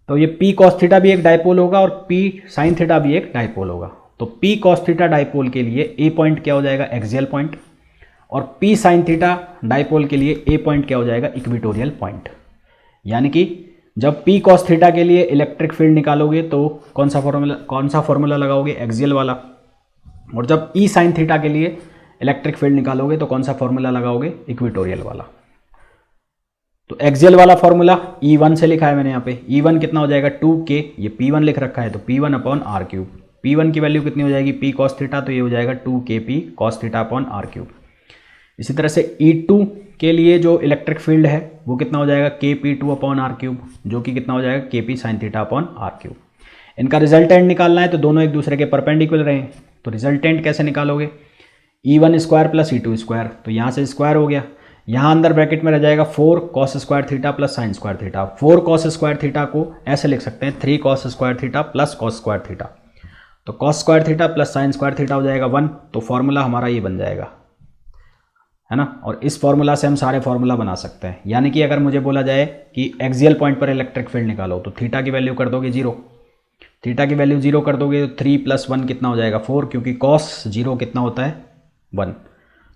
तो ये p cos थीटा भी एक डायपोल होगा और p sin थीटा भी एक डायपोल होगा। तो p cos थीटा डायपोल के लिए a पॉइंट क्या हो जाएगा, एक्सियल पॉइंट, और p sin थीटा डायपोल के लिए a पॉइंट क्या हो जाएगा, इक्वेटोरियल पॉइंट। यानी कि जब p cos थीटा के लिए इलेक्ट्रिक फील्ड निकालोगे तो कौन सा फॉर्मूला लगाओगे, एक्सियल वाला, और जब e sin थीटा के लिए इलेक्ट्रिक फील्ड निकालोगे तो कौन सा फॉर्मूला लगाओगे, इक्वेटोरियल वाला। तो एक्सियल वाला फॉर्मूला E1 से लिखा है मैंने यहाँ पे, E1 कितना हो जाएगा 2K, ये P1 लिख रखा है तो P1 upon R cube. P1 की वैल्यू कितनी हो जाएगी P cos थीटा, तो ये हो जाएगा 2KP cos theta upon R cube. इसी तरह से E2 के लिए जो इलेक्ट्रिक फील्ड है वो कितना हो जाएगा KP2 अपॉन आर क्यूब, जो कि कितना हो जाएगा KP sin theta upon R cube. इनका रिजल्टेंट निकालना है तो दोनों एक दूसरे के परपेंडिकुलर रहे, तो रिजल्टेंट कैसे निकालोगे, E1 square plus E2 square, तो यहाँ से स्क्वायर हो गया, यहाँ अंदर ब्रैकेट में रह जाएगा 4 cos square theta plus sine square theta. 4 cos square theta को ऐसे लिख सकते हैं 3 cos square theta plus cos square theta, तो cos square theta plus sine square theta हो जाएगा 1, तो फॉर्मूला हमारा ये बन जाएगा, है ना। और इस फॉर्मूला से हम सारे फॉर्मूला बना सकते हैं। यानी कि अगर मुझे बोला जाए कि एक्सियल पॉइंट पर इलेक्ट्रिक फील्ड निकालो, तो थीटा की वैल्यू कर दोगे 0, थीटा की वैल्यू 0 कर दोगे तो 3 + 1 कितना हो जाएगा 4, क्योंकि cos 0 कितना होता है 1,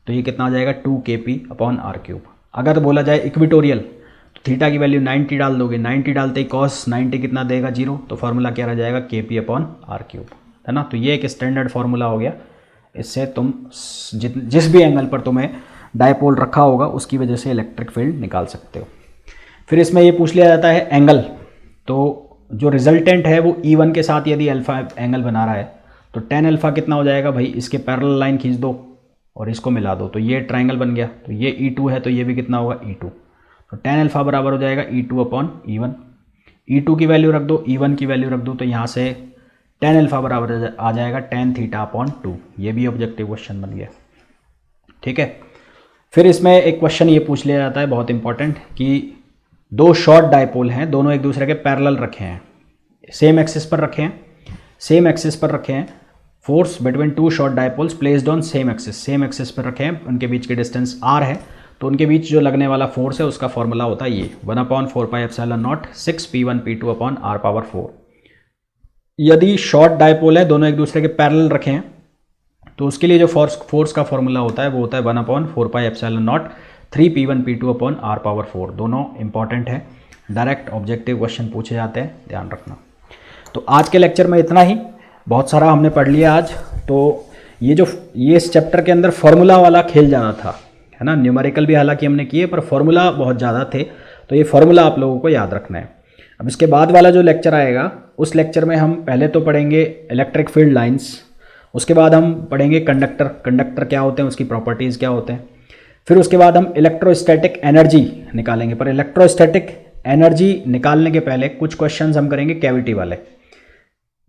तो ये कितना हो जाएगा 2KP अपॉन आर क्यूब। अगर बोला जाए इक्विटोरियल तो थीटा की वैल्यू 90 डाल दोगे, 90 डालते ही cos 90 कितना देगा 0, तो फार्मूला क्या रह जाएगा KP अपॉन आर क्यूब, है ना। तो ये एक स्टैंडर्ड फार्मूला हो गया, इससे तुम जिस भी एंगल पर तुम्हें डायपोल रखा होगा उसकी वजह से इलेक्ट्रिक फील्ड निकाल सकते हो। फिर इसमें ये पूछ लिया जाता है एंगल, तो जो रिजल्टेंट है वो E1 के साथ यदि अल्फा एंगल बना रहा है तो tan अल्फा कितना हो जाएगा भाई, इसके पैरेलल लाइन खींच दो और इसको मिला दो, तो ये ट्रायंगल बन गया। तो ये E2 है तो ये भी कितना होगा E2, तो tan अल्फा बराबर हो जाएगा E2 अपॉन E1। E2 की वैल्यू रख दो, E1 की वैल्यू रख दो, तो यहाँ से tan अल्फा बराबर आ जाएगा tan थीटा अपॉन 2। ये भी ऑब्जेक्टिव क्वेश्चन बन गया, ठीक है। फिर इसमें एक क्वेश्चन ये पूछ लिया जाता है बहुत इंपॉर्टेंट कि दो शॉर्ट डायपोल हैं, दोनों एक दूसरे के पैरेलल रखे हैं, सेम एक्सिस पर रखे हैं, सेम एक्सिस पर रखे हैं, force between two short dipoles placed on same axis, same axis पर रखे हैं, उनके बीच की डिस्टेंस r है, तो उनके बीच जो लगने वाला फोर्स है उसका फॉर्मूला होता है ये 1/4πε0 6p1p2 अपॉन r पावर 4। यदि शॉर्ट डायपोल है, दोनों एक दूसरे के पैरेलल रखे हैं, तो उसके लिए जो फोर्स का फॉर्मूला होता है वो होता है 1/4πε0 3p1p2 अपॉन r पावर 4। दोनों इंपॉर्टेंट है, डायरेक्ट ऑब्जेक्टिव क्वेश्चन पूछे जाते हैं, ध्यान रखना। तो आज के लेक्चर में इतना ही, बहुत सारा हमने पढ़ लिया आज। तो ये इस चैप्टर के अंदर फॉर्मूला वाला खेल ज़्यादा था, है ना। न्यूमेरिकल भी हालांकि हमने किए पर फॉर्मूला बहुत ज़्यादा थे, तो ये फॉर्मूला आप लोगों को याद रखना है। अब इसके बाद वाला जो लेक्चर आएगा उस लेक्चर में हम पहले तो पढ़ेंगे इलेक्ट्रिक फील्ड लाइंस, उसके बाद हम पढ़ेंगे कंडक्टर क्या होते हैं, उसकी प्रॉपर्टीज़ क्या होते हैं, फिर उसके बाद हम इलेक्ट्रोस्टैटिक एनर्जी निकालेंगे। पर इलेक्ट्रोस्टैटिक एनर्जी निकालने के पहले कुछ क्वेश्चंस हम करेंगे कैविटी वाले,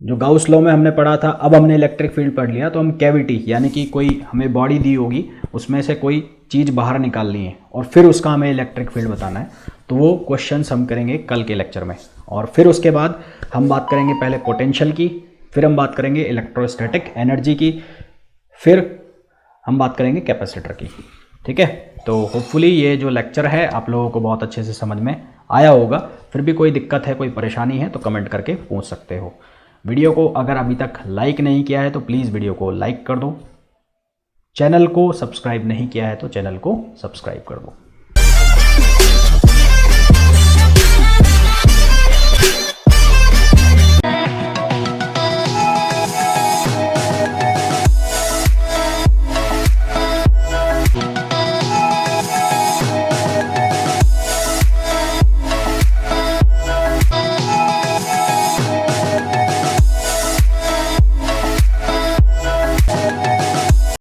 जो गाउस लॉ में हमने पढ़ा था। अब हमने इलेक्ट्रिक फील्ड पढ़ लिया तो हम कैविटी यानी कि कोई हमें बॉडी दी होगी, उसमें से कोई चीज़ बाहर निकालनी है और फिर उसका हमें इलेक्ट्रिक फील्ड बताना है, तो वो क्वेश्चंस हम करेंगे कल के लेक्चर में। और फिर उसके बाद हम बात करेंगे पहले पोटेंशियल की, फिर हम बात करेंगे इलेक्ट्रोस्टैटिक एनर्जी की, फिर हम बात करेंगे कैपेसिटर की, ठीक है। तो होपफुली ये जो लेक्चर है आप लोगों को बहुत अच्छे से समझ में आया होगा। फिर भी कोई दिक्कत है, कोई परेशानी है तो कमेंट करके पूछ सकते हो। वीडियो को अगर अभी तक लाइक नहीं किया है तो प्लीज़ वीडियो को लाइक कर दो, चैनल को सब्सक्राइब नहीं किया है तो चैनल को सब्सक्राइब कर दो।